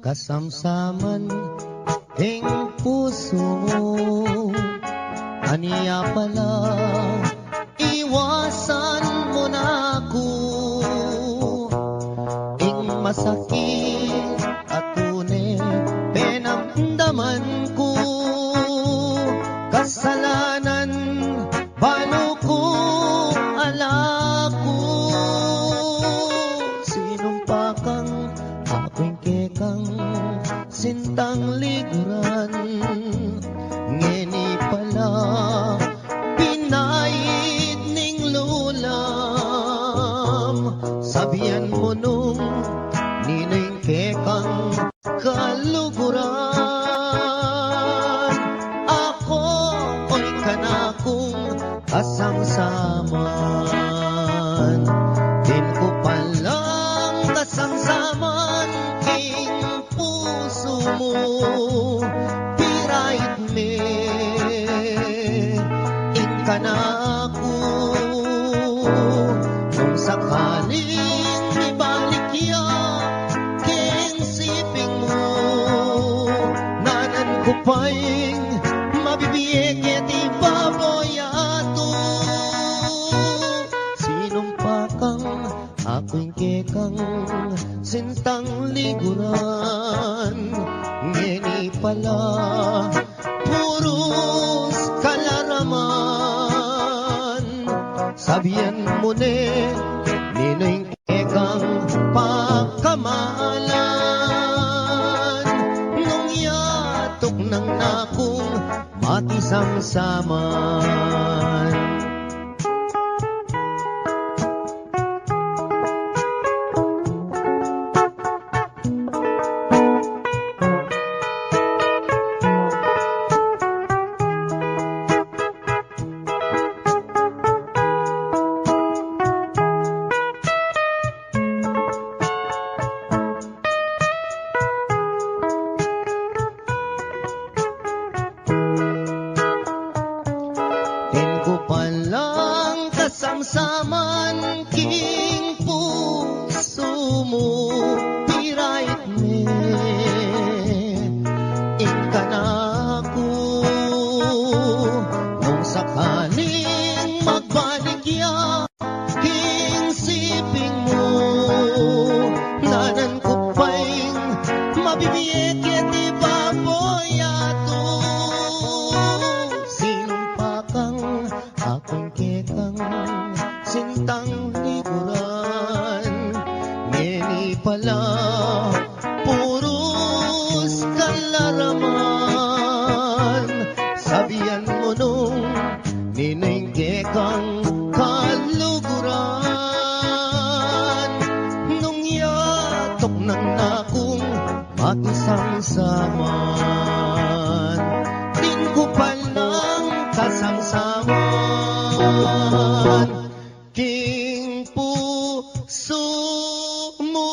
kasamsaman ting puso mo, aniya pala iwasan mo na ako, ing masakit at tunay penamdaman ko, kasalanan paano ko alako, sinumpa kang ako'y kekang sintang liguran, ngeni pala pinait ning lulam, sabihan mo nung nining kekang kaluguran, ako oy kanakong kasamsaman, din ko palang kasamsaman king puso mo, pirait me, ing kanako, nung sakaling ibalik ya, king siping mo, nanan ko pa'y mabibiyek di baboyato, sinumpa kang ako'y kekang sintang liguran, ngeni pala puros kalaraman, sabihan mo ne ninoy kekang pagkamalan, nung yatok ng nakong matisamsaman. Din ko palang kasamsaman king puso mo, pirait me, ing kanako, nung sakaling magbalik ya, king siping mo, nanan ko pa'y mabibiyek di baboyato, sinumpa kang ako'y kekang sintang liguran, ngeni pala puros kalaraman, sabihan mo nung nining kekang kaluguran, nung yatok ng nakong makisamsaman, din ko palang kasamsaman king puso mo.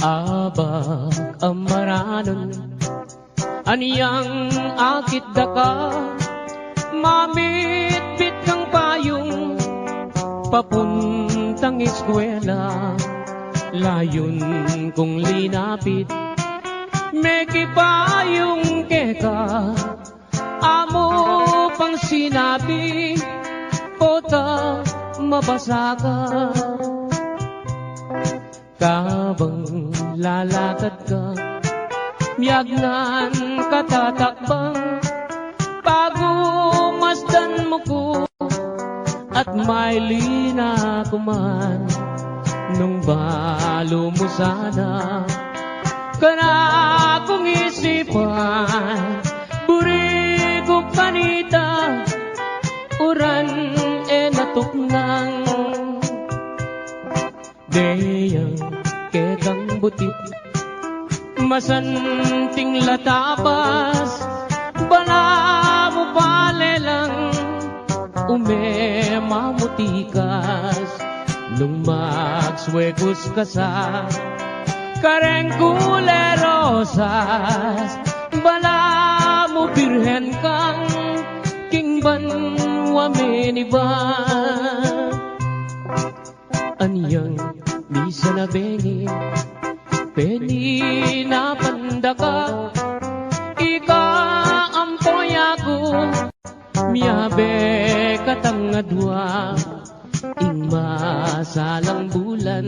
Abag amaranon aniyang akit daka mamit-bit kang payong papuntang eskwela layon kong linapit may kipayong keka amo pang sinabi pota mabasa ka kabang lalakad ka miyagnan katatakbang pagumasdan mo ko at may lina kuman nung balo mo sana kana kong isipan buri ko kanita uran natuknang deyang kekang butit masanting latapas bala mo palelang umemamutikas nung magswegos ka sa kareng kulerosas bala mo birhen kang kingban wameniba anyang misa na bengi peni na pandaka ika ampoy ako miyabe katangadwa ing masalang bulan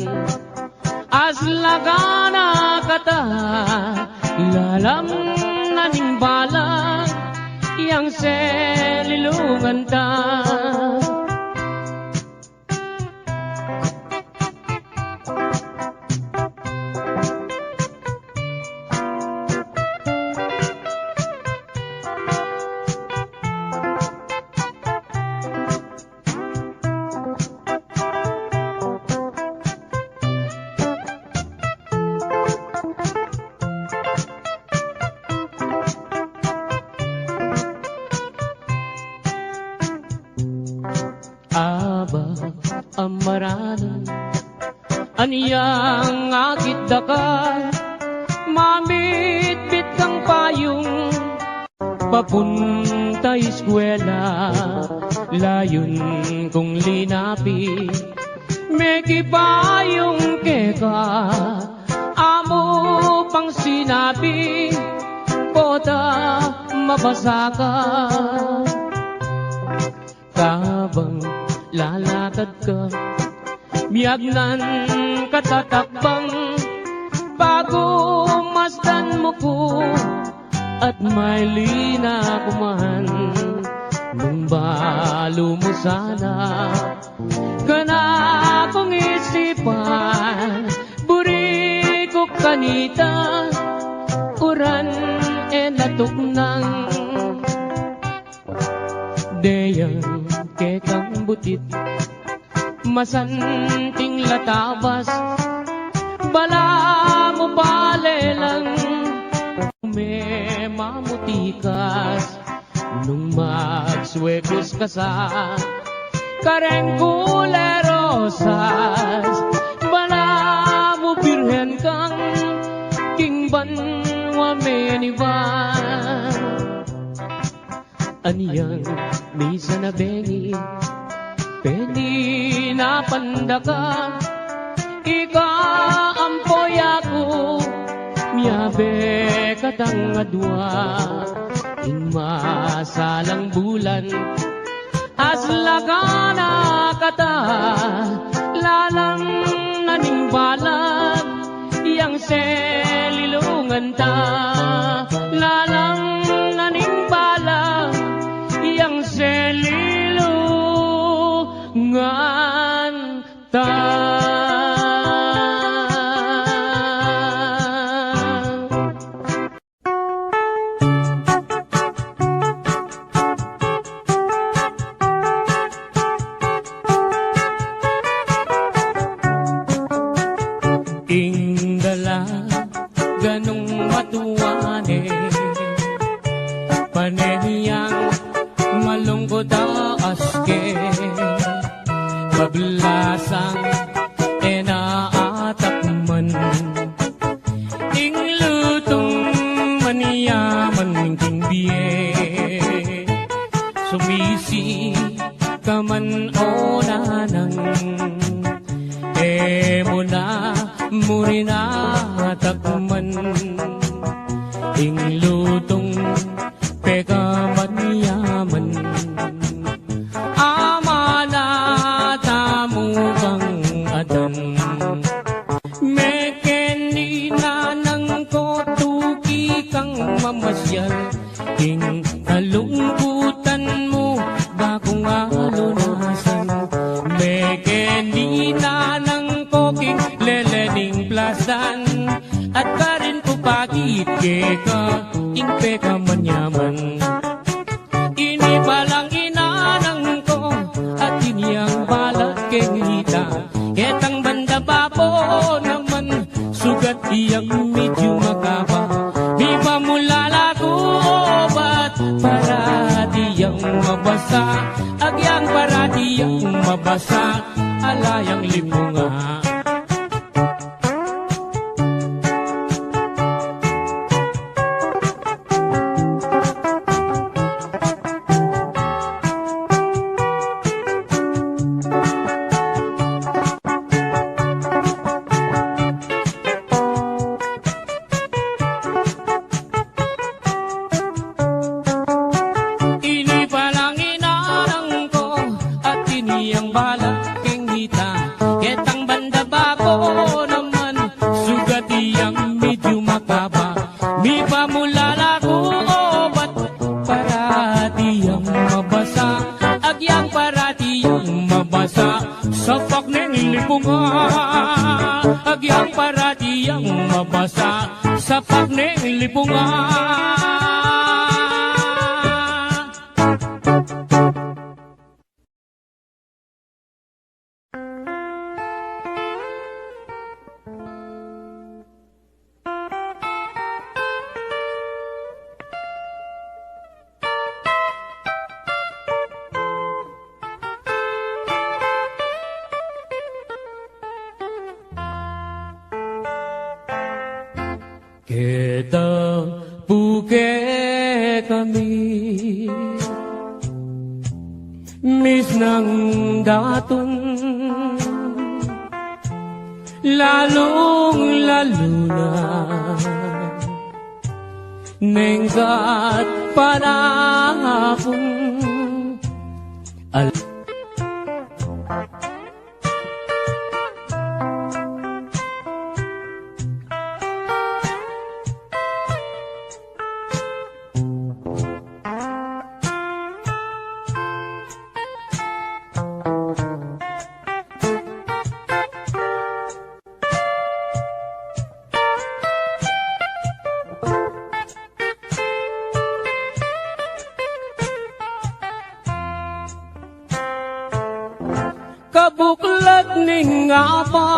aslagana kata lalam naning balang yang selilungan ta abag amaranon aniyang akit daka mamit-bit kang payong papunta eskwela layon kong linapi may kipayong keka amo pang sinabi pota mabasa ka kabang lalakad ka miyagnan katatakbang pagumasdan mo ko at may lina kuman nung balo mo sana kana kong isipan buri ko kanita uran natuknang deyang kekang butit masanting latabas bala mo palelang umemamutikas nung magswegos ka sa kareng kulerosas bala mo birhen kang kingban wameniban aniyang misa na bengi peni na pandaka ika ampoy ako miyabe katangadwa ing masalang bulan aslagana kata lalang naning balag yang selilungan ta lalang naning balag yang selilungan ta ing dala ganong matuwane panehiyang malungkot aske pablasang enaatakman ka man o nanang mo na muri na takman ing lutong peka man yaman ama na tamu kang adan mekeni nanang ko tuki kang mamasyal ing kalungkutan mo bakong alunasan mekeni nanang koking lelening plasan at karin ko pagit keka ing peka manyaman ini palang inanang ko at iniyang balat kenita ketang banda bapo naman sugat iyang medyo makaba di ba mulala ko bat para diyang mabasa agyang para diyang mabasa alayang limunga agyang parati ang mabasa sa pagneng lipungan. Kita puke kami mis ng daton lalong lalo na nengkat panahon kabuklat ning apa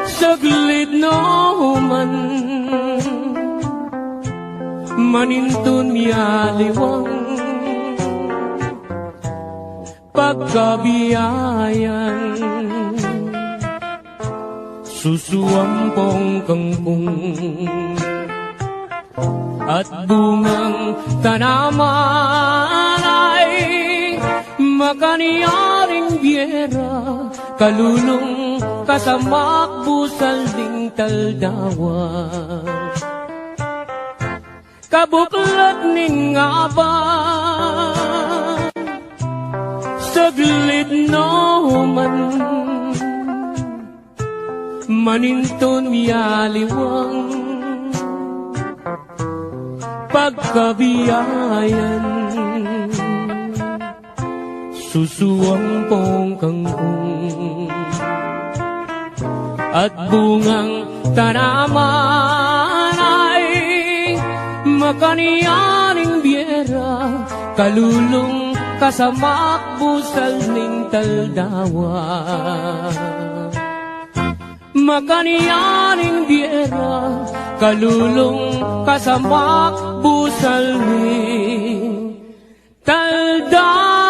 saglit no man manintun yaliwang pagkabiyayan susuampong kangkong at bungang tanaman ay makaniyaring biera kalulong kasamak busal ding taldawa kabuklat ning aba saglit no man maninton yaliwang pagkabiyayan susuampong kangkong at bungang tanaman ay makaniyaning biera kalulong kasamak busal ning taldawa makaniyaning biera kalulong kasamak busal ning taldawa.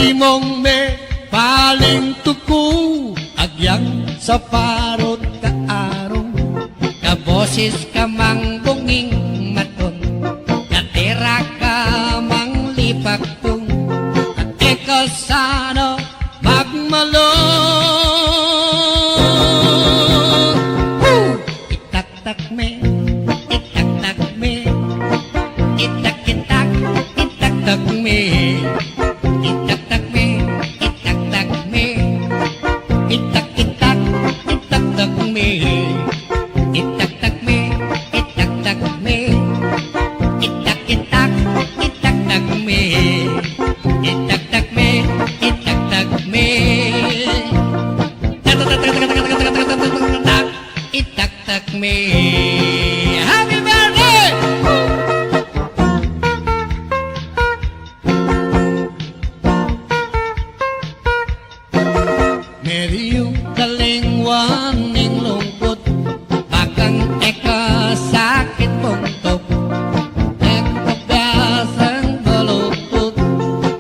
imong me paling tuku agyang sa parot kaarong kaboses ka mang bunging maton katira ka mang lipaktung at ikaw sana magmalong itak-tak me itak-tak me itak-itak itak-tak me itak-tak me itak-tak me itak-itak itak-tak me itak-tak me itak-tak me itak-itak itak-tak me itak-tak me itak-tak me itak-tak me happy birthday Meriyong kalingwan ning lungkot Bakang eka sakit puntok Nagpabasang baluktot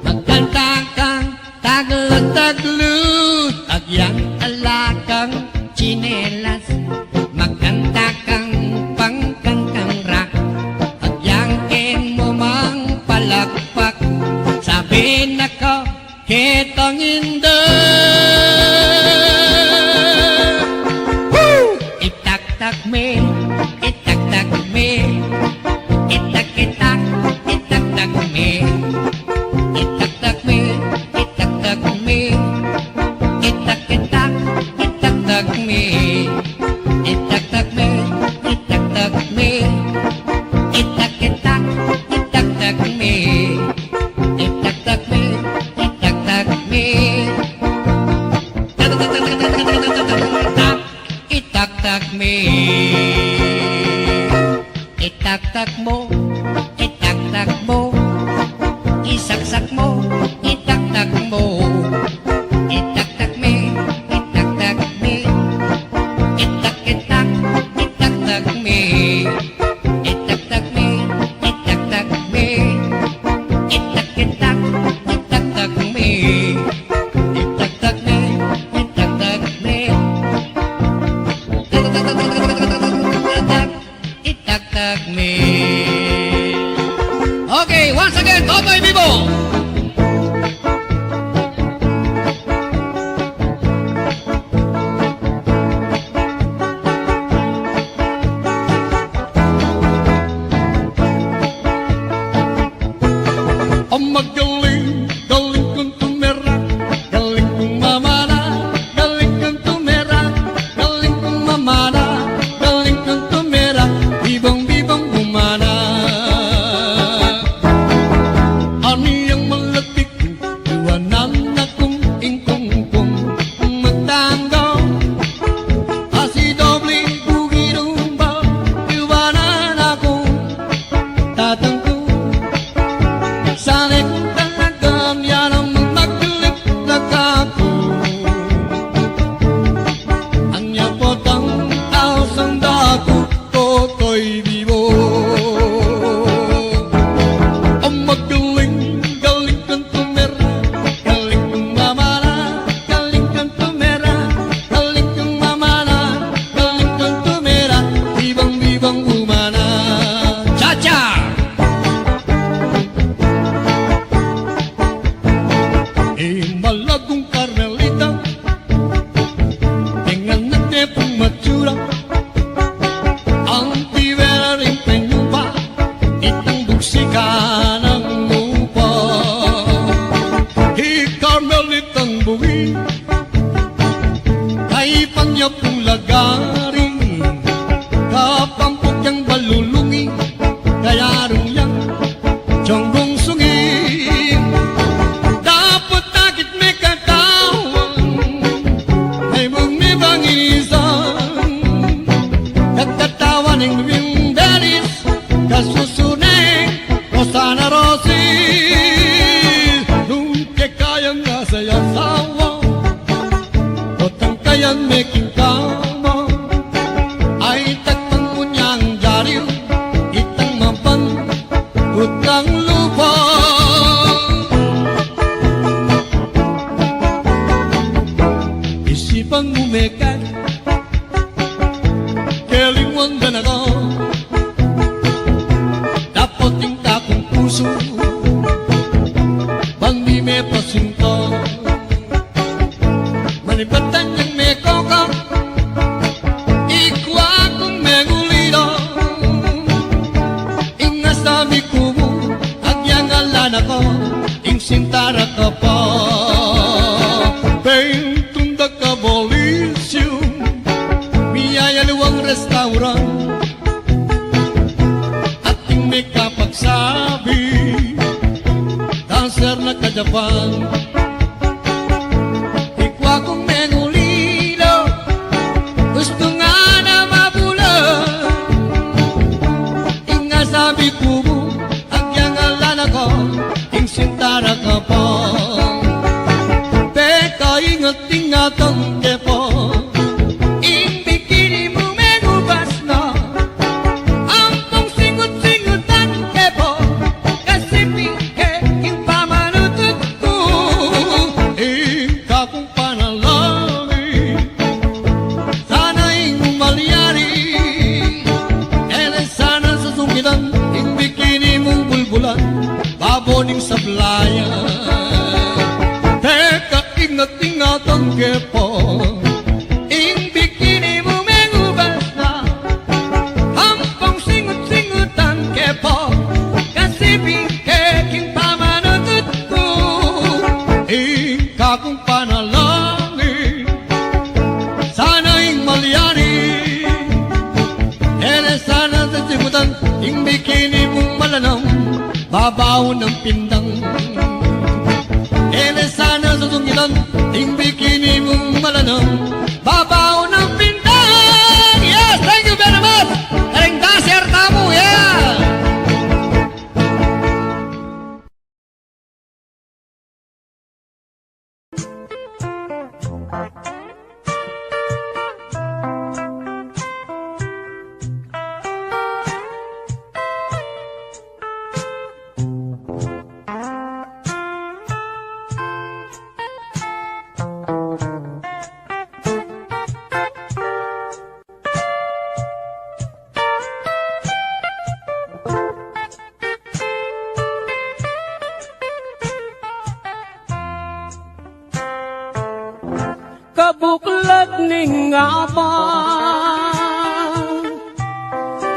Magkanta kang taglut-taglut Agyang alakang chinelas Magkanta kang pangkantang rock Agyang ken mo mang palakpak Sabi na ko kitang indah itak-tak me, itak-tak me, itak-itak, itak-tak me, itak-tak me, itak-tak me, itak-itak, itak-tak me, itak-tak me, itak-tak me, itak-itak, itak-tak me, itak-tak me, itak-tak me. Itak-tak me Itak-tak mo Itak-tak mo Isaksak mo Itak-tak mo Itak-tak me Itak-tak me Itak-itak Itak-tak me Itak-tak me Itak-tak me Itak-itak Itak-tak me Itak-tak me Itak-tak me itak-tak me. Okay, once again, Totoy Vivo. Ang magaling, galing kong tumera, galing kong mamana, galing kong tumera, galing kong mamana, galing kong tumera, bibang-bibang gumana. Aniyang malatik, iwanan akong ingkong-kong magtanggaw. Asi doble bugirumba, iwanan akong tatangko. Sana'y kung talagang yan ang magmagulit na kako. Ang yapotang ausang dako, Totoy Vivo. Ang magaling, galing kang tumera, galing kang mamana, galing kang tumera, galing kang mamana, galing kang tumera, bibang-bibang umana. Cha-cha! Malagong Carmelita dengan natepong matsura ang tibera rin penyupa itang buksika ng lupa hi Carmelitang buwi ay panyapong lagaring kapampok yang balulungi kaya rin yang tiyonggong sungi dapat takit me kata bang umikat? Kaliwangan ako, dapat tingka kong puso, bang di may pasinto. Manibatan yung may kokak, ikwa kong may gulido. Ingas dami kumo, agyang alan ako, ing sintara ka pa. Tunda ka bolisyo, miyaya luwang restaurant, ating may kapagsabi, dancer na ka-Japan. Ikwa kong mengulido, gusto nga na mabulan, inga sabi ko mo, agyang alan ako, ing sintara ka pa. Ingat-ingatan kepo, ing bikini mo menubas na, ampong singut-singutan kepo, kasi pingke ing pamanutut ko. Ika kong panalangin, sana ing umalyari, ere sana sa sungitan, ing bikini mong bulbulan, baboning sablayan. Ingat-ingatan kepo, ing bikini mo mengubas na, ampong singut-singutan kepo, kasi bingkeking pamanutut ko. Ika kong panalangin, sana ing malyari, ere sana sa sigutan, ing bikini mong malanang, babaw ng pindang. Ere sana sa sungitan, ing bikini mong malanang, babaw ng pindang. Yes, thank you very much. Karing dancer tamu, yeah. Kabuklat ning apa,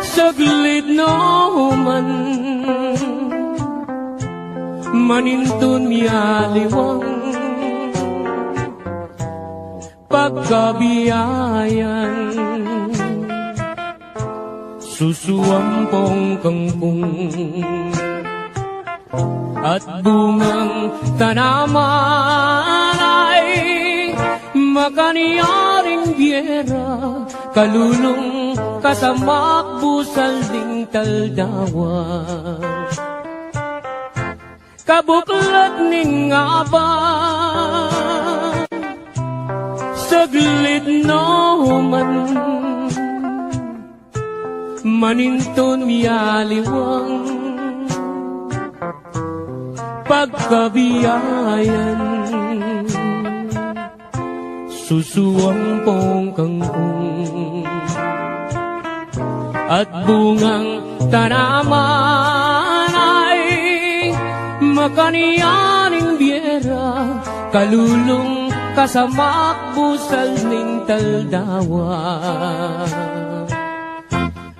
saglit no man, manintun miyaliwang, pagkabiyayan, susuampong kangkong, at bungang tanaman ay makaniyaring biera, kalulong kasamak busal ding taldawa. Kabuklat ning aba, saglit no man, maninton miyaliwang, pagkabiyayan, susuampong kangkong, at bungang tanaman ay makaniyaning biera, kalulong kasamak busal ning taldawa.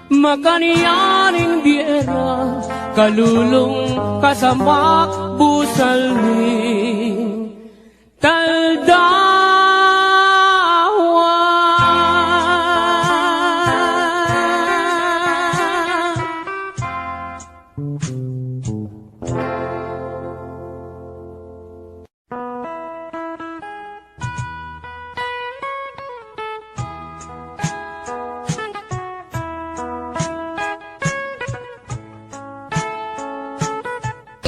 Makaniyaning biera, kalulong kasamak busal ning taldawa.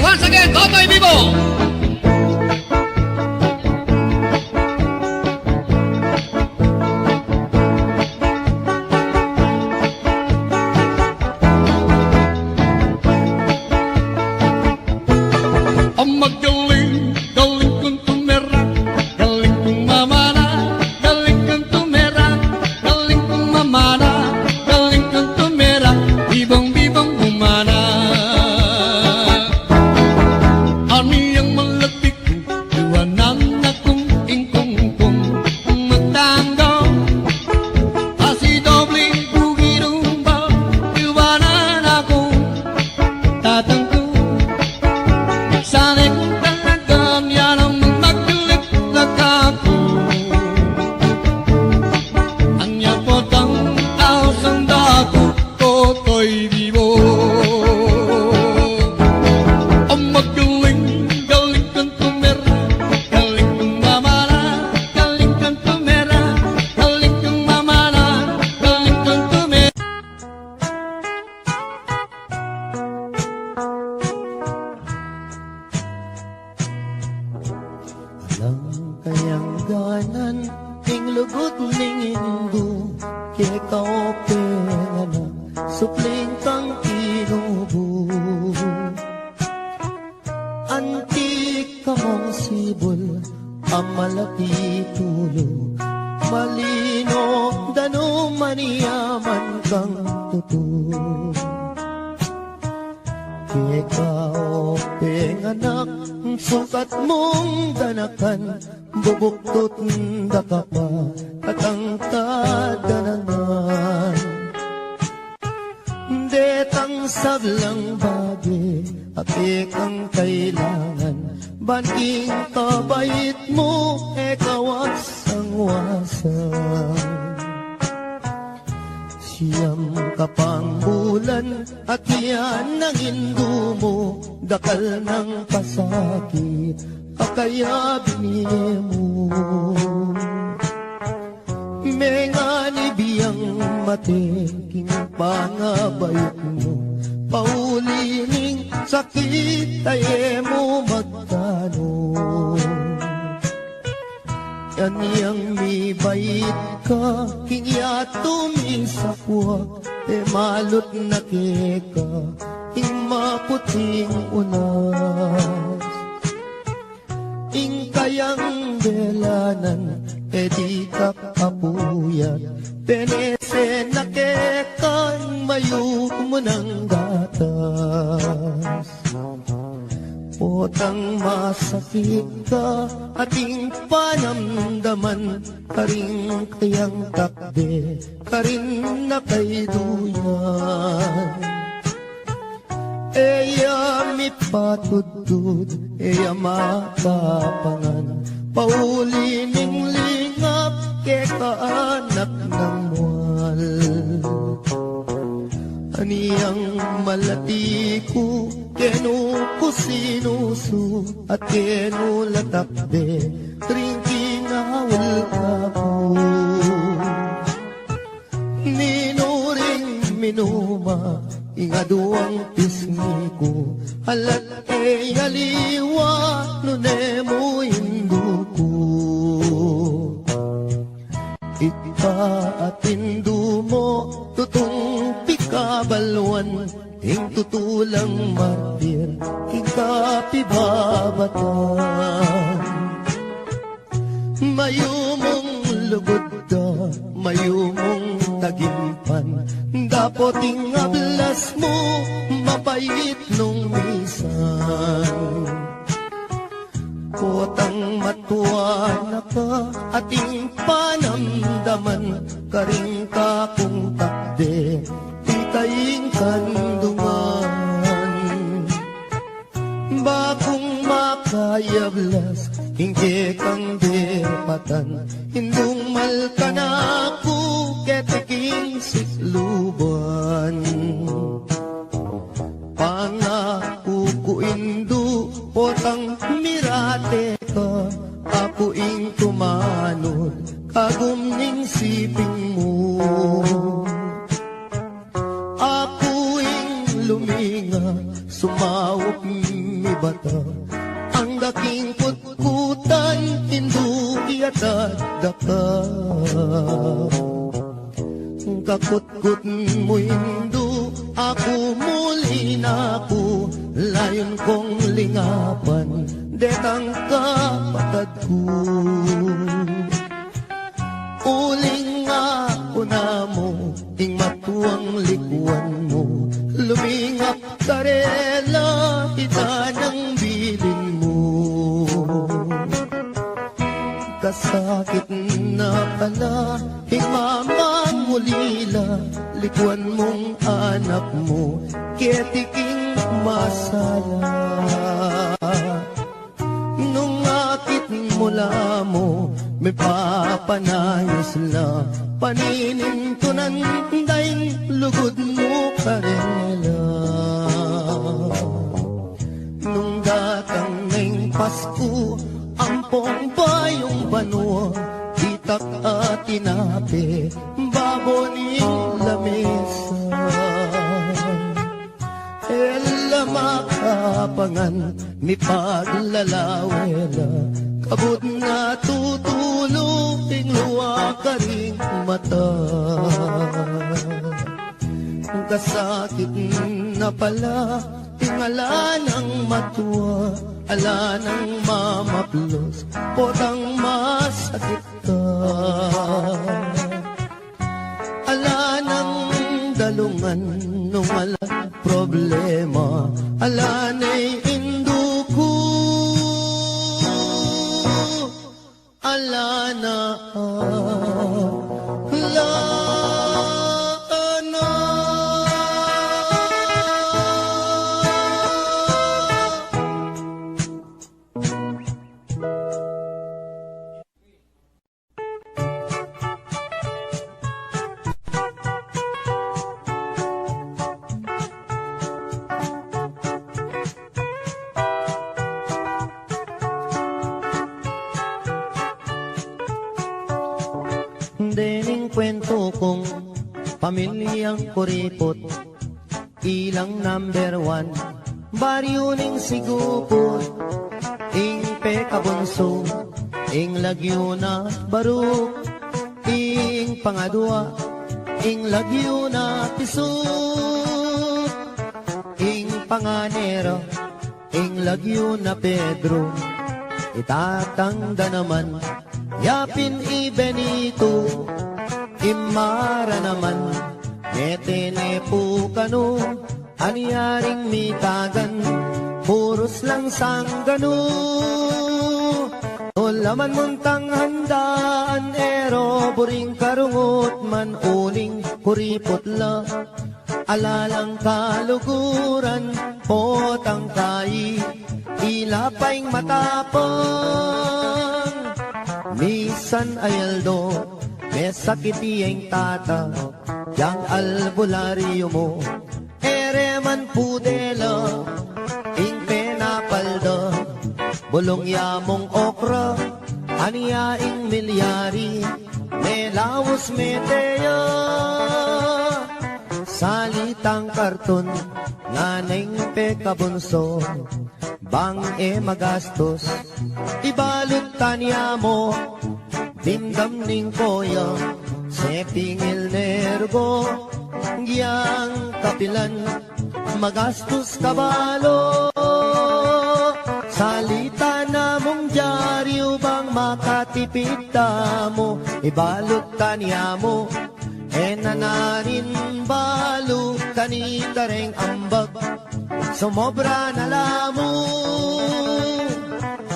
Once again, Totoy Vivo! Ang magaling, galing kong tumira, galing kong mamana, galing kong lang kayang ganan ing lugot ning Indo kay kaopen supling kang inubo antik kamong sibol ang malaki tulo malino dano maniyaman kang tuto ikaw anak sukat mong danakan bubuktot daka pa at ang kadanangan detang saglang bagi apik ang kailangan banting kabait mo ikaw ang wasang siyam kapang bulan at yan ang Indo mo dakal ng pasakit akaya biniye mo mengani biyang mateking pangabayot mo paulining sakit tayo mo magkano yan yang mi bait ka kingya tumisakwak e malot na keka ing maputing unas ing kayang belanan e di kapapuyat penese na kekan mayu mo ng gatas potang masakit ka ating panamdaman karing kayang takde karin na kay duyan eya mipatudtud eya makapangan paulining lingap ke kaanak ng mual aniyang malati ko kenu ko sinusu at kenu latakde ringking awal ka ko ninuring minuma ingaduang pisngi ko alat e yaliwa nunemo induko ipaatindu mo tutong pikabalwan ing tutulang martir ikapibabatan mayumong lugod da mayumong tagimpan dapoting ablas mo mapait nung misan potang matuwa na ka ating panamdaman karing ka kung takde ikaing kandungan bakong makayablas ingke kang depatan hindung malka na ako ketiking sikluban pangako ko Indo potang mirate ka ako ing tumanod kagumning siping mo ako ing luminga sumawak mi bata ang daking kutkutan Indo iatad daka kakutkut mo Indo ako muli na ako layon kong lingapan detang kapatad ko uling ako na mo ing matuang likuan mo lumingap karela ita ng bilin mo kasakit na pala ing mamang ulila likuan mong anak mo ketiking masaya nung akit mula mo may papanayos na paninin ko ng daing lugod mo karela nung datang ngayong Pasko ampong bayong banwa itak at tinapi baboning lamesa ela makapangan mi paglalawela kabut na tutulog, ting luwa ka ring mata. Kasakit na pala, tingala ng matuwa, ala ng mamaplos, potang masakit ka. Ala ng dalungan, nung ala problema, ala na'y induko, ala na ala na. Dening kwento kong pamilyang kuripot, ilang number 1, baryo ning sigupot, ing pekabunso, ing lagyo na baruk, ing pangadwa, ing lagyo na pisuk, ing panganero, ing lagyo na Pedro, itatangda naman, yapin i Benito, imara naman, netene po kano, anyaring mitagan, puros lang sanggano. Olaman muntang handaan, ero, buring karungot man, uling kuripot la, alalang kaluguran, potang kai, ilapaing matapang. Misan ayaldo, may sakit iyeng tata, yang albularyo mo, ereman pudela, ing penapalda, bulong yamong okra, aniyaing milyari, may laos meteya, salitang karton, nganeng pekabunso, bang magastos, ibalot tanya mo, dimdam ning koya, sepingil nergo, giyang kapilan, magastos kabalo. Salita na mong dyaryo bang makatipid mo, ibalot tanya mo, nanarin balo, kanitareng ambag, sumobra na lamo.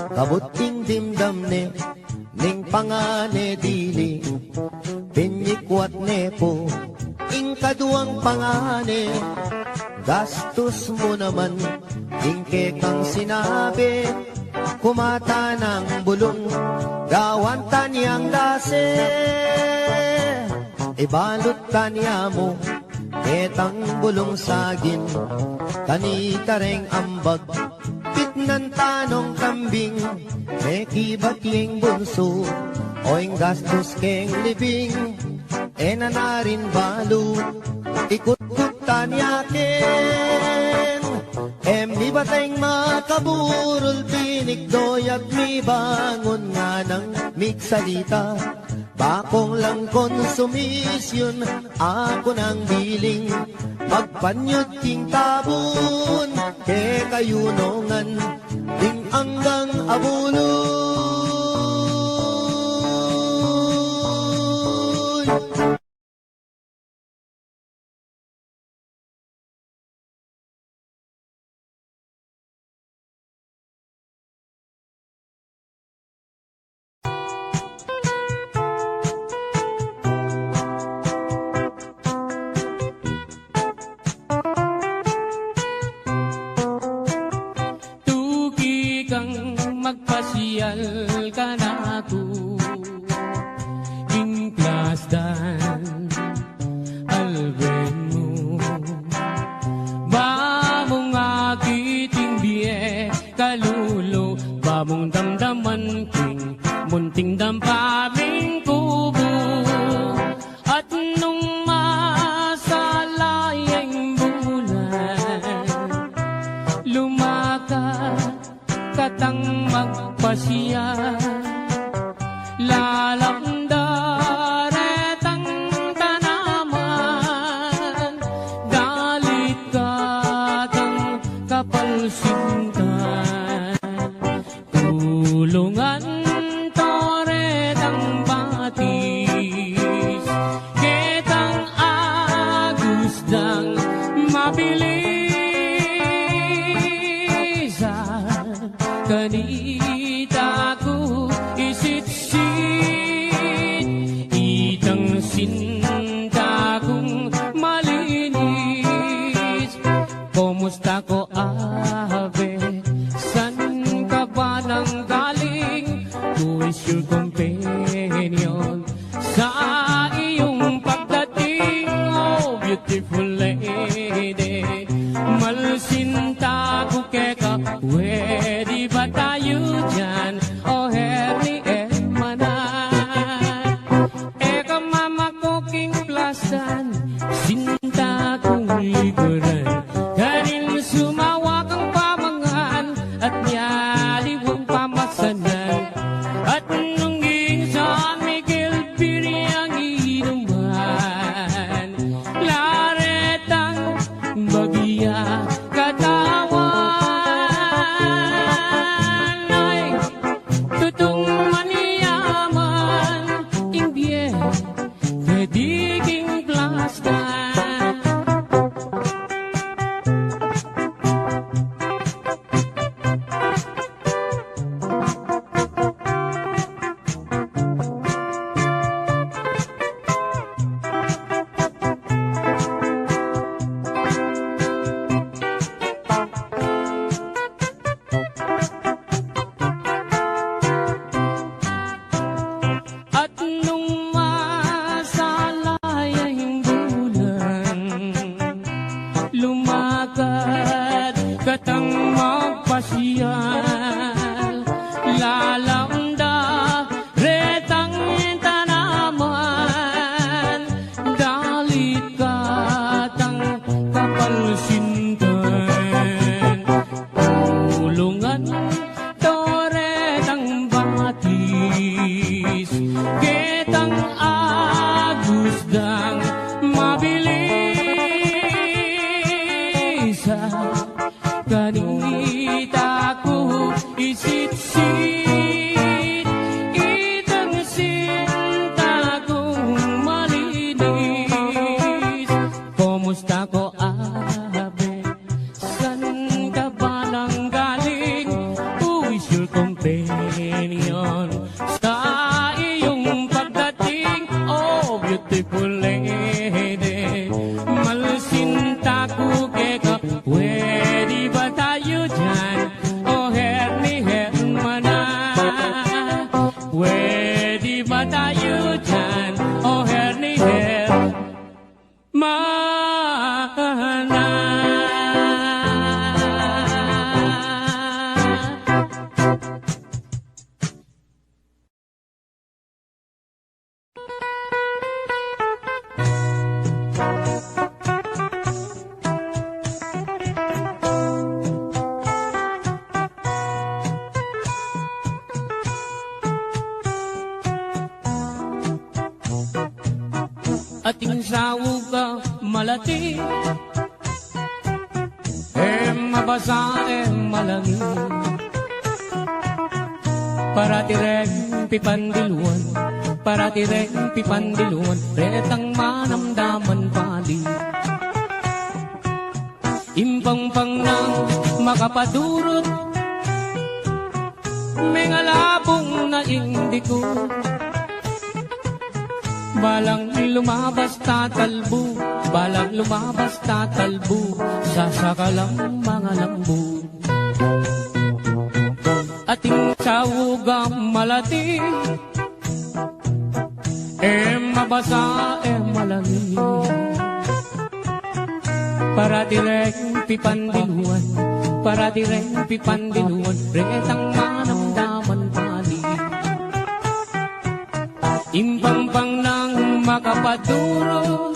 Kabuting dimdam ne, ning pangane dili, pinyikwat ne po, ing kaduang pangane, gastos mo naman, ing kekang sinabi, kumata ng bulong, gawan tanyang dase, ibalot tanya mo, ketang bulong sagin, kanitareng ambag, pitnan tanong kambing, may kibating bunso, oing gastos keng libing, nanarin balo, ikut-kutan yakin, mi bateng makaburol, pinigdoy at mi bangon nga ng miksalita, bakong lang konsumisyon, ako nang biling, magpanyod king tabon, ke kayunongan, ding anggang abuloy. Magpasyal ka na ako, ing plasdan alben mo, ba mong akiting biye kalulo, ba mong damdaman king munting dampaming kubo, at nung masalayang bulan lumakad katang magpasya lalamdaret ang tanaman, dalit katang kapalsintan, tulungan toret ang batis, ketang agusdang mabilisan, kanita ko isitsit, itang sinta kong malinis. Kumusta ko abe, san ka ba nang galing? Who is your companion sa iyong pagdating? Oh, beautiful lady, malsinta ko keka, pwede ba tayo dyan? Oh, herni emanan, eka mama ko king plasan, sinta kong liguran, kanin sumawa kang pamangan, at nyaliwang pamasanan, at nung San Miguel Biriang inuman, laretang bagiya katawan, ay tutong maniyaman, imbye kadiging plastan. At nung masalayang bulan, lumakad katang magpasyal, lalamda retang tanaman, dalit katang kapalsintan, tulungan toretang batis, ketang agusdang mabilisan, kanita ko isitsit, itang sinta kong malinis. Kumusta ko abe, san ka ba nang galing? Who is your companion sa iyong pagdating? Oh, beautiful lady, malsinta ko keka, pwede ba tayo dyan? Oh, herni hermana, pwede ba tayo dyan? Oh, herni hermana. Ating sawog ka malati, mabasa malangi, para tireng pipandiluan, para tireng pipandiluan, retang manamdaman pali, impang-pang nang makapadurot, may ngalabong na indiko, balang lumabas tatalbo, balang lumabas tatalbo, sasakalang mga lambo. Ating sawugang malati, mabasa malangi, para direng pipandiluan, para direng pipandiluan, retang manamdaman pali, impang-pang nang makapaduro,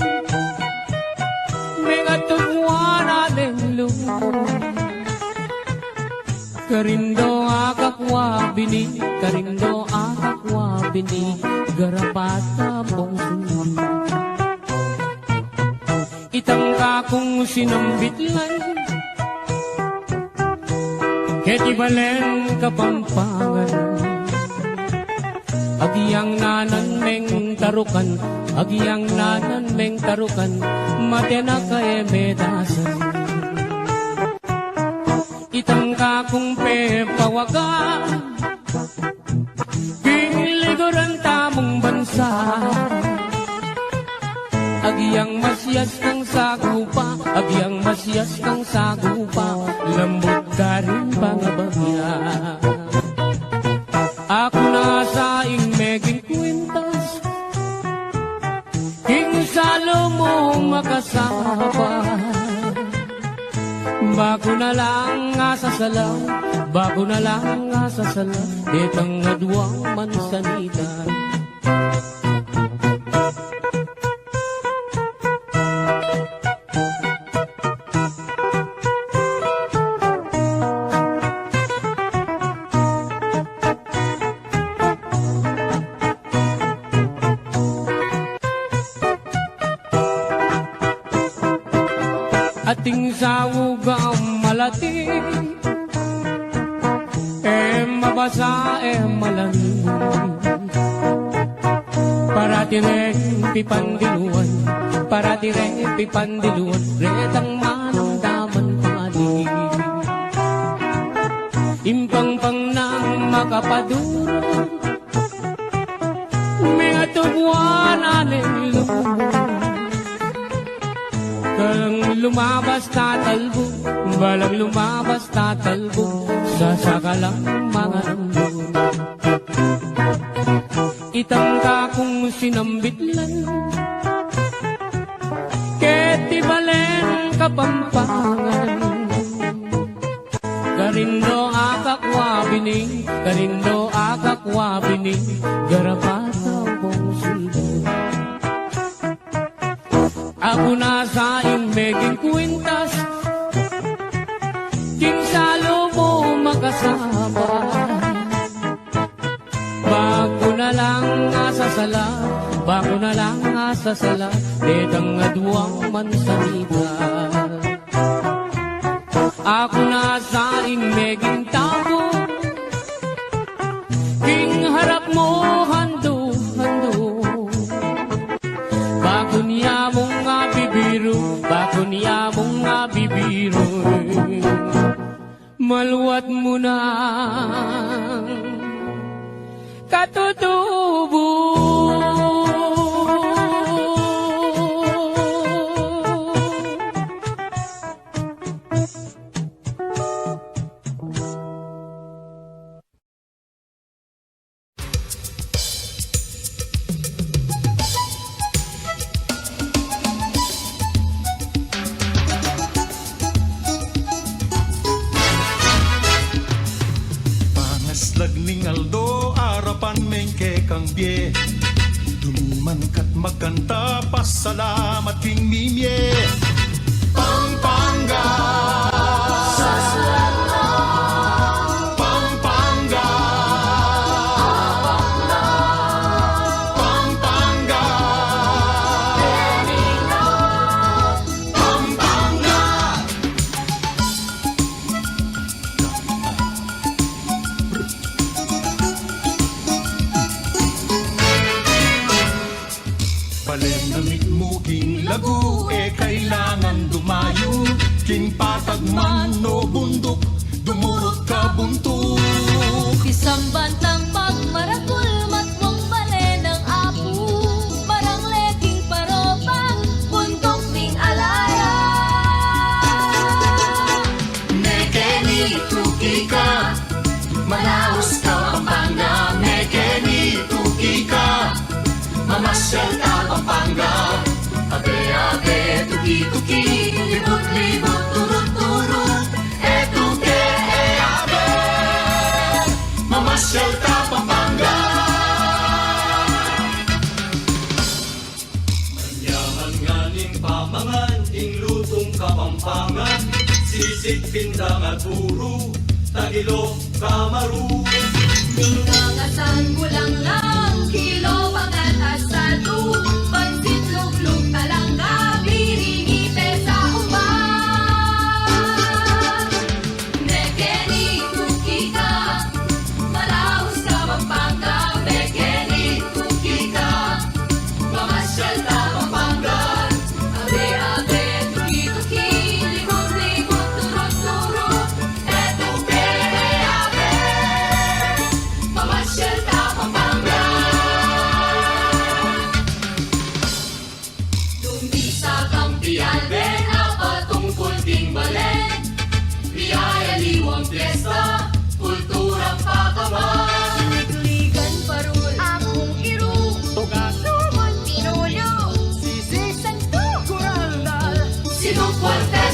may katungwana ng lumo, karindo akakwa bini, karindo akakwa bini. bini garapata mong sundo. Itang kakong sinambitlan, keti balen kapampangan. Agiyang nanan meng tarukan, agiyang nanan meng tarukan, matena ka medasan. Itang kakong pepawaga, kinliguran tamong bansa. Agiyang masyas ng sagupa, agiyang masyas ng sagupa, lambot ka rin pangabagya. Ako na sa meging kwintas, king salo mo makasapa. Bago na lang asasalaw, bago na lang asasalaw, itang adwang mansanita. Ating sawog ang malati, mabasa malamig. Parati rin pipandiluan, parati rin pipandiluan, retang manang daman palig. Impang-pang nang makapaduro, may atubuan aneng lumubog. Balang lumabas tatalbo, balang lumabas tatalbo, sa sakalang mga lambon. Itang kakong sinambitlan, keti balen kapampangan. Karindo akakwabining, karindo akakwabining, garapata mong sulbo. Ako na sa meging kwintas, kinsalo mo makasama. Bago na lang asasala, bago na lang asasala, detang adwang mansanita. Ako na sa meging tago, king harap mo hando-hando. Bago niya mong bibiro, bago niya mong bibiro, maluwat mo na katutubo. Lagning aldo, arapan mengke kang bie. Dumiman kat magkanta, pasalamat king mimye. Pampanga, Pampanga, Pampanga, Pampanga. Balen namit mo king lagu, kailangan dumayo. King patag man no bundok, dumurot ka buntok. Isang bantang pagmarakul, matwang bale ng apu, marang leking parobang, bundok ning alaya. Mekeni tuki ka, Manaus ka Pampanga. Mekeni tuki ka, mamasyal ka Pampanga. Abe-abe, tuki-tuki, libut-libut, turut-turut, etuke, abe, mamasyal ka Pampanga. Manyaman nga ning pamangan, ing lutong kapampangan, sisig pindang at puro, tagilo kamaru. Tingangasan mo lang lang,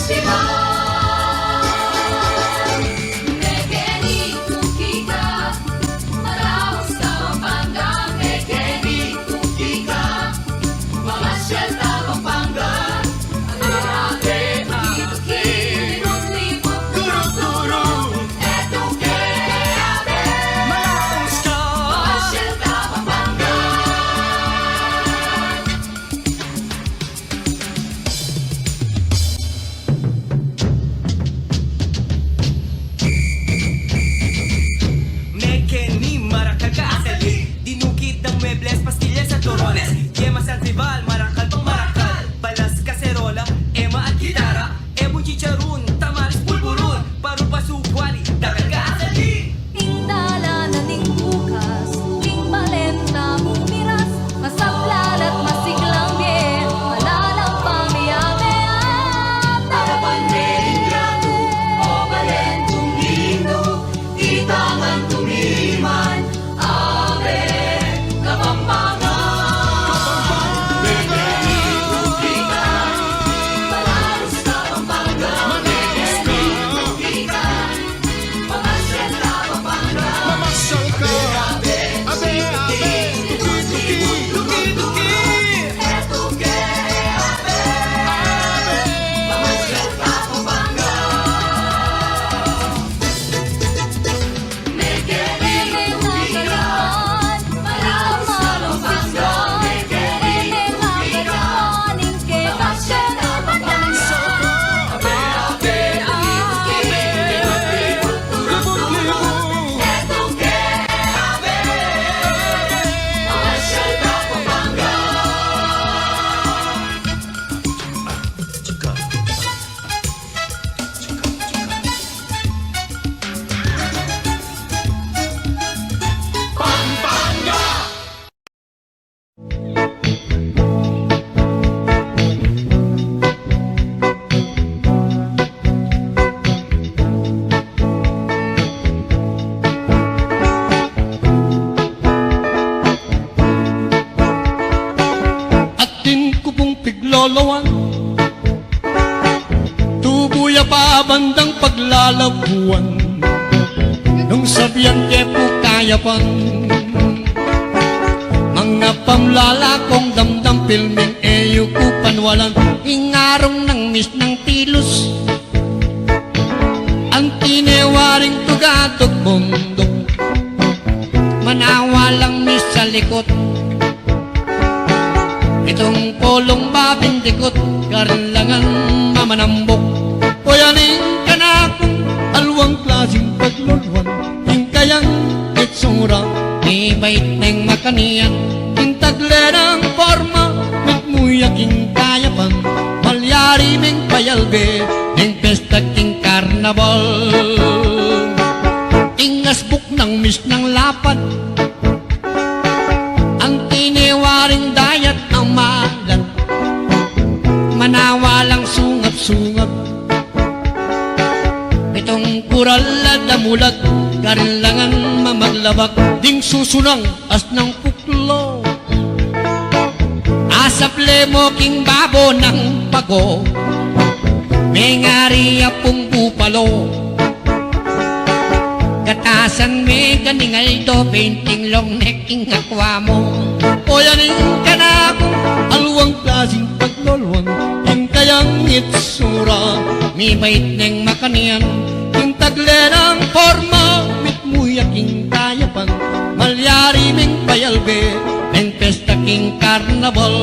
festival. Mekeni Tukika, Maraos Kapampangan, Mekeni Tukika, Mamasyal Kapampangan, Ate, Tuki, Libot-libot, turo-turo, eto ke abe, Malaos ka Mamasyal Kapampangan. Mekeni, Maracaga, Asali Dinukit ng mebles, pastillas at torones Yemas at rival, marakal pang marakal Balas, kaserola, ema at gitara Ebo chicharun, tamales, pulburun Paru pasukwali, dagal ka asali Tingdala na ning bukas, ting balen na bumiras, masaplan at masiglang bien, malalang pamiyamea, tarapan merindyado, o balen tumino, itangan tumiman, ave, kapampangan. Mekeni Tukika, Malaros Kapampangan, Mekeni Tukika, Mamasyal Kapampangan. Mamasyal ka Abe, abe Tuki-tuki Eto ke abe, Mamasyal Kapampangan. Mekeni Tukika, Malaos Kapampangan, Mekeni Tukika, Mamasyal Kapampangan. Abe, abe, abe, Libot-libot eto ke abe, Mamasyal Kapampangan. At din ko pong piglolawan Tubuya pa bandang paglalabuan Nung sabihan ke po kaya pang Mga pamlalakong damdam pilming eyo ko panwalan Ingarong ng mis ng tilos Ang tinewaring tugatog bundok Manawalang mis sa likot Itong polong babindikot, karanlangan mamanambok. O yaning kanakong alwang klaseng pagluluan, yung kayang itsura, ibait ng makanian, yung tagle ng forma, mitmuyaking kayapan, malyari ming payalbe, ng pesta king karnabal. Ingasbuk ng mis ng lapad, ang tiniwaring dayat ang malat Manawalang sungap-sungap Itong kural na damulag Karinlangan mamaglabak Ding susunang as ng puklo Asap lemo king babo ng pago May ngariya pong bupalo Katasan may ganingal do painting long neck ing akwa mo O yaning kanakong alwang klaseng paglolwang Yung kayang itsura May bait ng makanian Yung tagle ng forma Mitmuyak ing kayapan Malyari ming payalbe Ng pesta king karnabal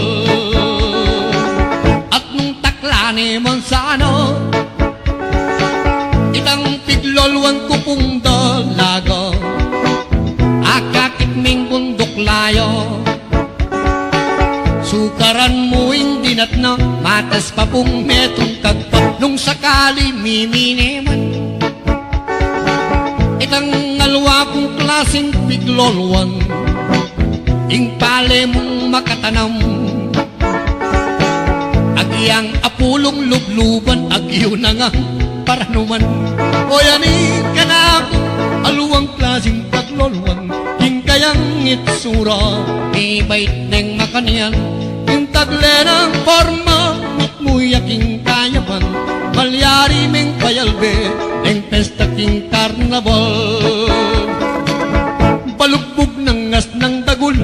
At nung takla ni Monsano Itang piglolwan ko pong dalaga Akakit ming bundok layo Sukaran mo hindi nat na Matas pa pong metong kagpa Nung sakali miminiman Itang alwa kong klaseng piglolwan Ing pale mong makatanam Agyang apulong lubluban Agyo na nga paranuman O yanin ka na ako Aluwang klaseng paglolwan King kayang itsura May bait ng makanian Yung tagle ng forma mo'y aking kayaban, malyari meng payalbe, eng pesta king karnabal. Balugbog ng ngas ng dagul,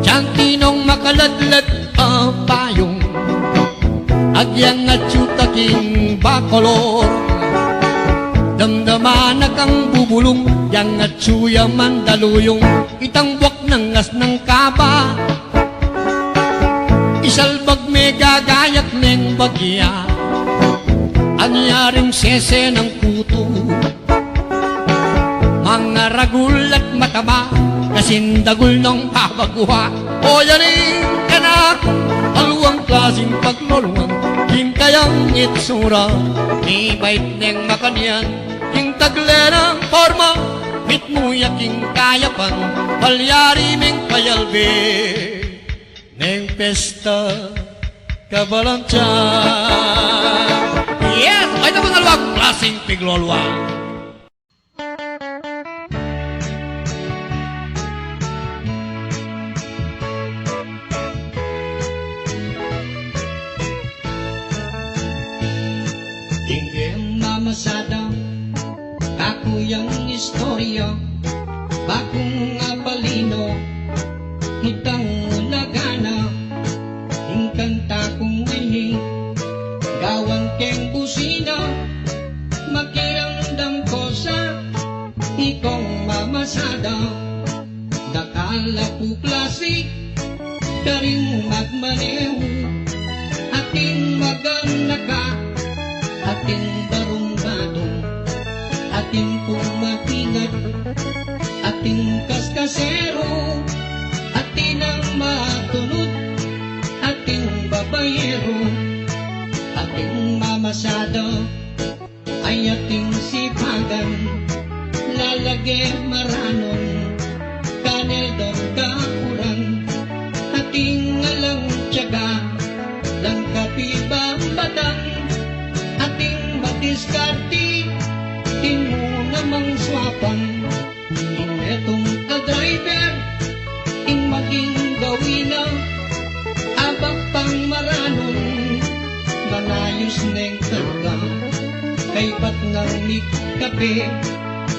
tiyangkinong makaladlad ang payong, agyang at king bakolor. Damdaman na kang bubulong, yang at suya mandaluyong, itang buwak ng ngas ng kaba. Isalbag may gagayak ng bagya, anyaring sese ng puto. Mga ragul at mataba, kasindagul ng pabaguha. O yaning kanak, aluang klaseng pagluluwang, hintayang itsura, ni bait ng makanyan, king tagle ng forma, mit mo yaking kayapan, palyari meng payalbe, neng pesta kabalansyan. Yes! Ay na mga luwag klaseng pigloluwang. Tingin mamasada, kakuyang istorya, bakong abalino, hitang nagana, ingkanta kong wining, gawang keng busina, makiramdam ko sa ikong mamasada, dakala po klase, karing magmaneho, ating maganaka, ating barong-badong, ating pumatingat, ating kaskasero, ating ang matunod, ating babayero, ating mamasada, ay ating sipagan, lalagay maranon, kanedon kakurang, ating alang tiyaga, lang kapibang batang, ating madiskarte, din mo namang swapan, inetong ka-driver, ing maging gawina, abak pang maranon, manayos neng targa, kay ba't nang kape,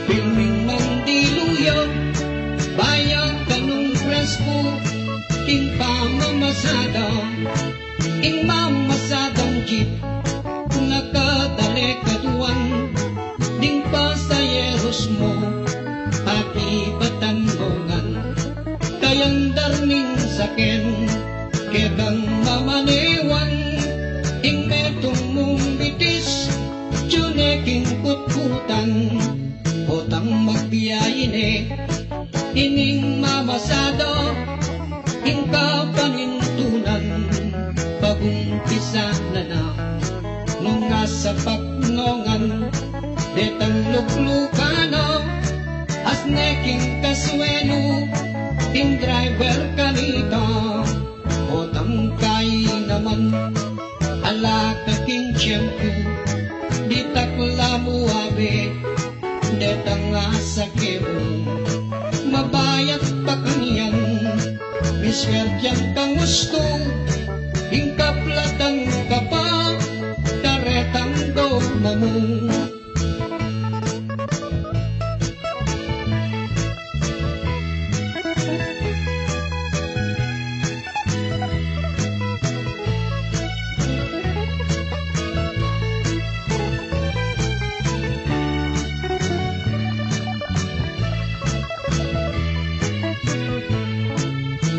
filming mandiluyo, bayag kanong presko, ing pamamasada, ing mamasadang jeep, nakadali kaduan, ding pasayeros mo, akibatan mongan, kayang darning saken, kedang mamanewan, ing metong mong bitis, tsuneking kutkutan, otang magbiyayin ining mamasado, ing kapanintunan, pag-umpisa na na, nung nasa paknongan, detang luklukano, asneking kaswelo, ing driver kanito, otang kay naman, ala kaking tiyempo, di takla mo abe, detang asakemo, mabayat pa kanyan, miswertyan kang gusto, ing kaplatang kapa, karetang dogma mo.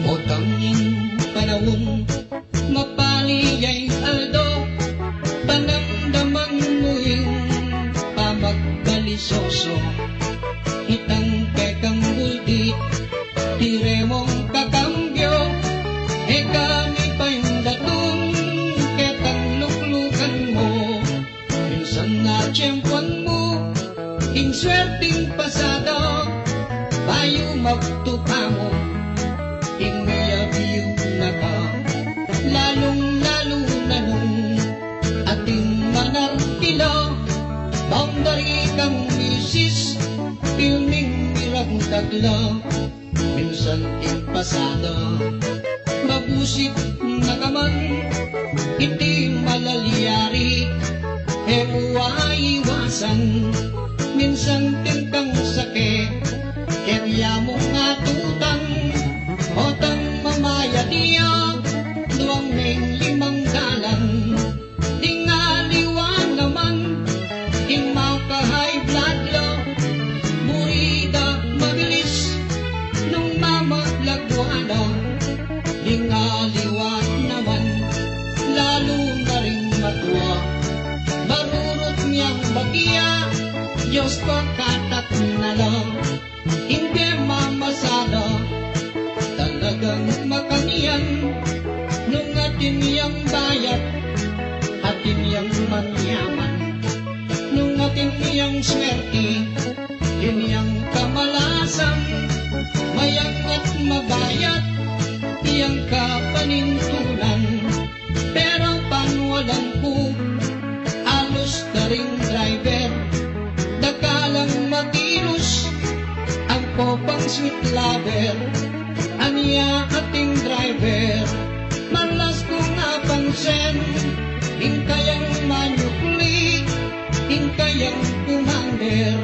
O tanging panahon, mapaliyay aldo, panamdaman mo'y pamagbalisoso, itang kekang buldit, tiremong kakambyo, kami pa'y datong, ketang luklukan mo, minsan na tiyempuan mo, ing swerting pasado, bayo magtupa mo, ing mayabiyog na ka, lalong-lalo na nung ating manarkila, boundary kang misis, ilming mirang tagla, minsan ing pasada, mabusit na kaman, iti malalyari, e uwaiwasan, minsan tintang sakit, kaya mong atutan, o tang mamaya diya, luwang may limang dalan, tingaliwan naman, ting maka-high blood low, murida mabilis, nung mamalagwana, tingaliwan naman, lalo na rin matwa, marurot niyang bagya, Diyos ko katat na lang, hindi mamasada, talagang makaniyan, nung atin niyang bayat, atin niyang manyaman, nung atin niyang swerte, yun niyang kamalasan, mayang at mabayat, iyang kapanintunan, pero panwalan ko, alos na ring driver, dakalang matinos, ang popang sweet lover, aniya ating driver, malas ko napansin, hingkayang manyukli, hingkayang commander,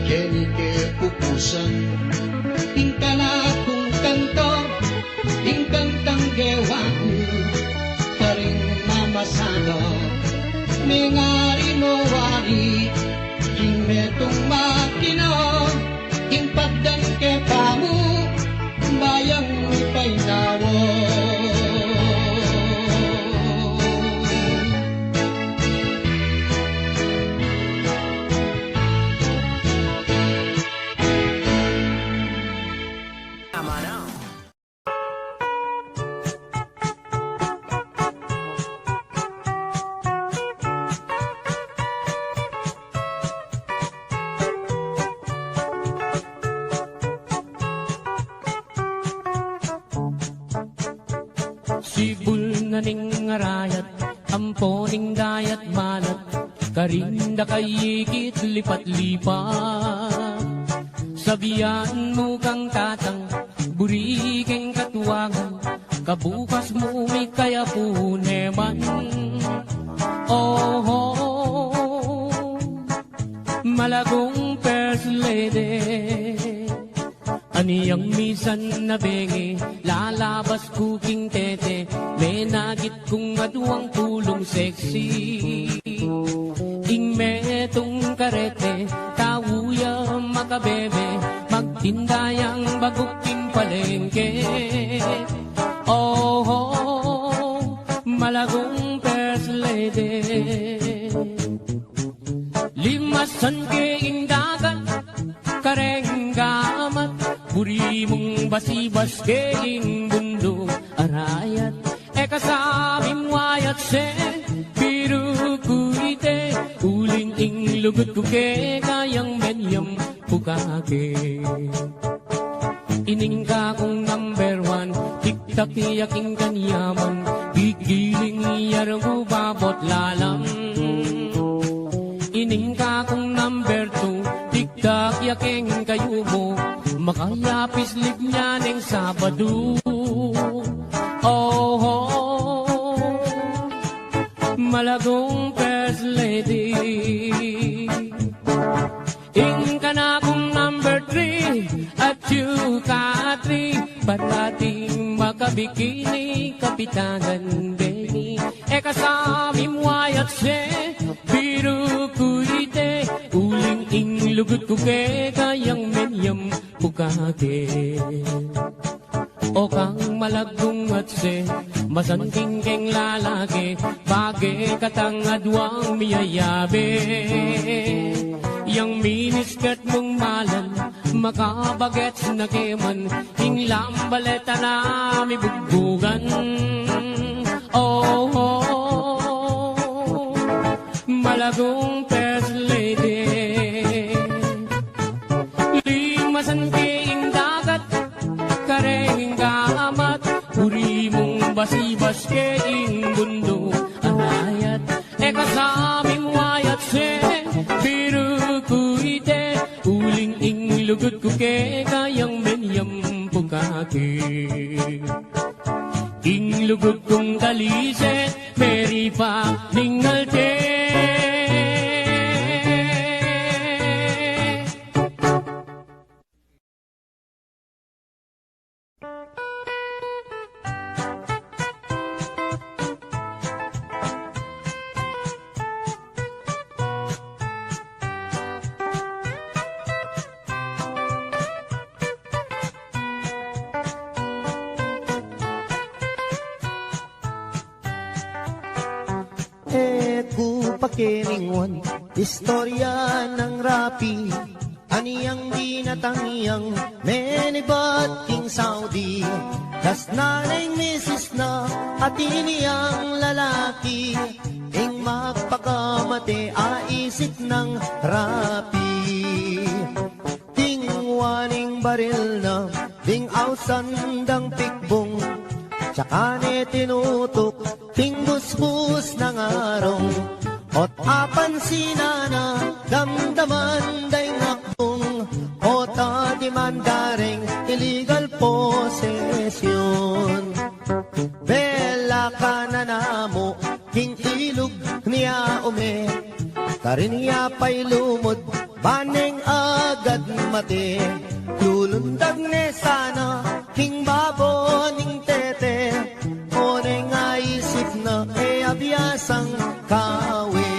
Jenike pupusan, hingkala kong kanto, hingkantang gewang, paring mamasado, mengari no wari, king metong makino, king padang ke pamu, bayang painawo. Sibul na ning ngarayat, ampo ning dayat malat, karinda kayikit lipat-lipat. Sabihan mo kang tatang, burikeng katuwangan, kabukas mo may kaya puneman. Oh, malagong first lady, aniyang misan na bengi, lalabas kuking tete, may nagit kong aduang tulong sexy. Ing metong karete, tawuya makabebe, magtindayang baguking palengke. Oh, malagong first lady, limasan keing dagat, karenggamat, buri mong basibas keing bundo arayat, e kasabing wayat se, biru kuite, uling ing lugut ko ke, kayang benyam pukake. Ining ka kong number one, tiktak yaking kanyaman, gigiling iyarang babot lalam. Ining ka kong number two, tiktak yaking kayo mo, makayapis lig niya ng Sabado. Oh, malagong first lady, ing ka na kong number three, at you ka three, parating makabikini, kapitanan Benny, e kasamim wayat se, biru kuite, uling ing lugut ko ke, kayang menyam pukake. O kang malagong at se, masangking keng lalaki, bagay katang adwang miyayabe. Yang miniskirt mong malan, makabagets na keman, hinglang baleta na mi bugbugan. Oh, malagong first lady, limasan keing dagat, kareng kamat, uri mong basibas keing bundo arayat, e kasaming wayat se, biru kuite, uling ing lugut ko ke, kayang menyam pukake. ing lugod kong daliset, peri pa ningalte. Ku pakiringwan, istorya ng rapi, aniyang binatangyang menibat king Saudi. Das nanay misis na at iniyang lalaki, ing magpakamate aisip ng rapi. Tingwaning baril na, ding ausandang pikbong, tsaka ni tinutok, tingbus-bus ng arong. Ot apan sinana, damdaman day ngakbong, ot adimandaring illegal possession. Bela ka na namo, king ilog niya ume, karin niya pa'y lumod, baneng agad mate. Lulundag ne sana, king baboning tete, oneng aisip na abiyasang kawe.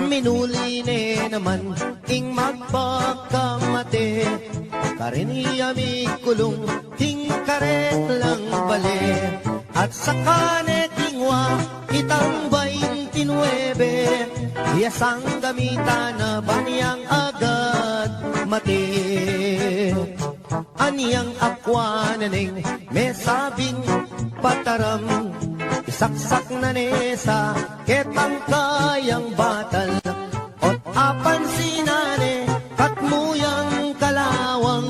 Minuli ne naman, ing magpakamate, karin niya mi kulong, king karet lang bale. At saka ne tingwa, itang 29, iyasang gamitan na baniyang agad mate. Aniyang akwananeng may sabing pataram, isaksak na nesa ketang kayang batal. Ot apan sinane katmuyang kalawang,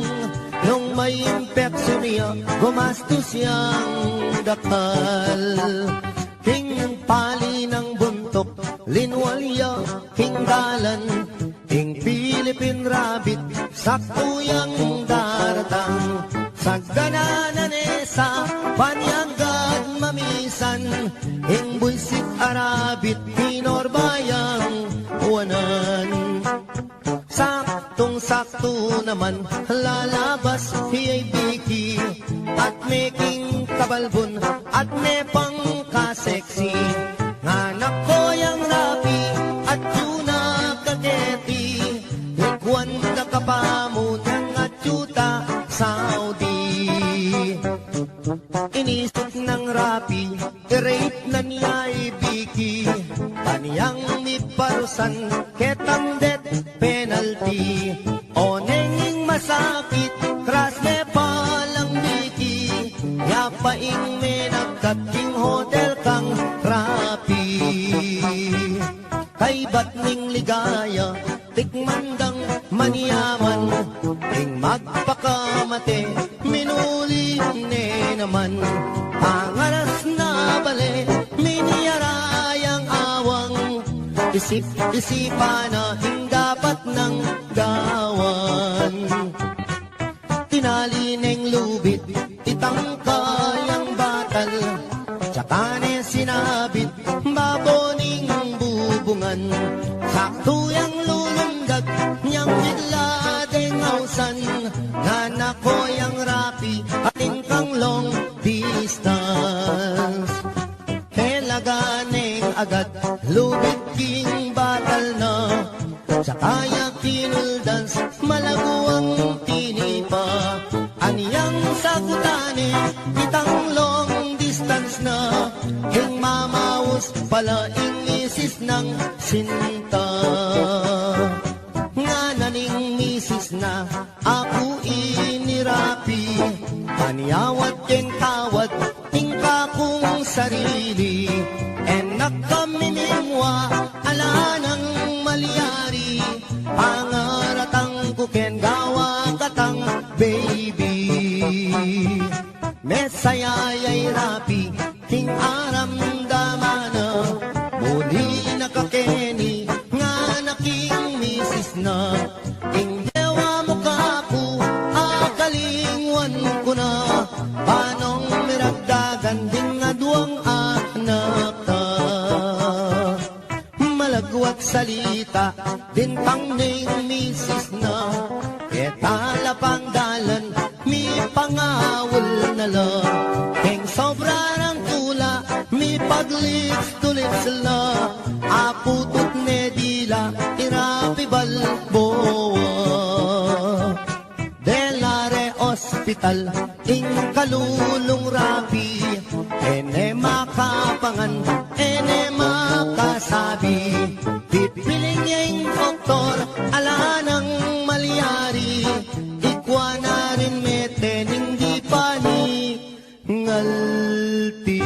nung may impeksyon niya gumastos siyang dakal. King pali ng buntok, linwalya, hinggalan, ing Philippine rabbit, saktuyang daratang. Sagananan esa, panyagad mamisan, ing buisit arabit, pinorbayang uwanan. Saktong-sakto naman, lalabas hiyay biki, at making kabalbon, at nepang kaseksi. Nganak ko yang rapi, at yuna kaketi, likwan ka kapamunang at yuta Saudi. Inisip ng rapi, i-rape na niya ibiki, paniyang niparusan, ketang death penalty. Oneng masakit, kras me palang biki, yapaing me nagkating hotel kang rapi. Kay ba't ning ligaya, tikmandang maniyaman, ing magpakamate, minuli ne naman. Pangaras na bale, miniyarayang awang, isip-isipan na ing dapat ng gawan. Tinali neng lubid, itangkayang batal, tsaka ne sinabit, baboning bubungan. Saktuyang lulundag, niyang bigla deng hausan, nganak ko yang rapi, ating kang long distance. Kailaganeng agad, lubid king batal na, tsaka ya kinuldans, malaguang tinipa. Aniyang sagutane, itang long distance na, ing mamaus pala ing misis ng sinta. Nga naning misis na, ako inirapi, paniyawat ken tawad, tingka kong sarili. Enak kami mimwa, ala nang malyari, pangaratang kuken gawa katang baby. Mesayayay rapi, king aram damana, muli nakakeni, nga naking misis na. Ing dewa mo ka po, akalingwan ko na, panong pandalan, mi pangawal na lang. Keng sobra ng tula, mi paglits tulit sila. Aputut ne dila, irapi balboa. Delare Hospital, ing kalulong rapi. Ene makapangan, ene makasabi. Pipiling yung doktor, ala nang malyari. Ikwa na rin metening di pa ni ngalti.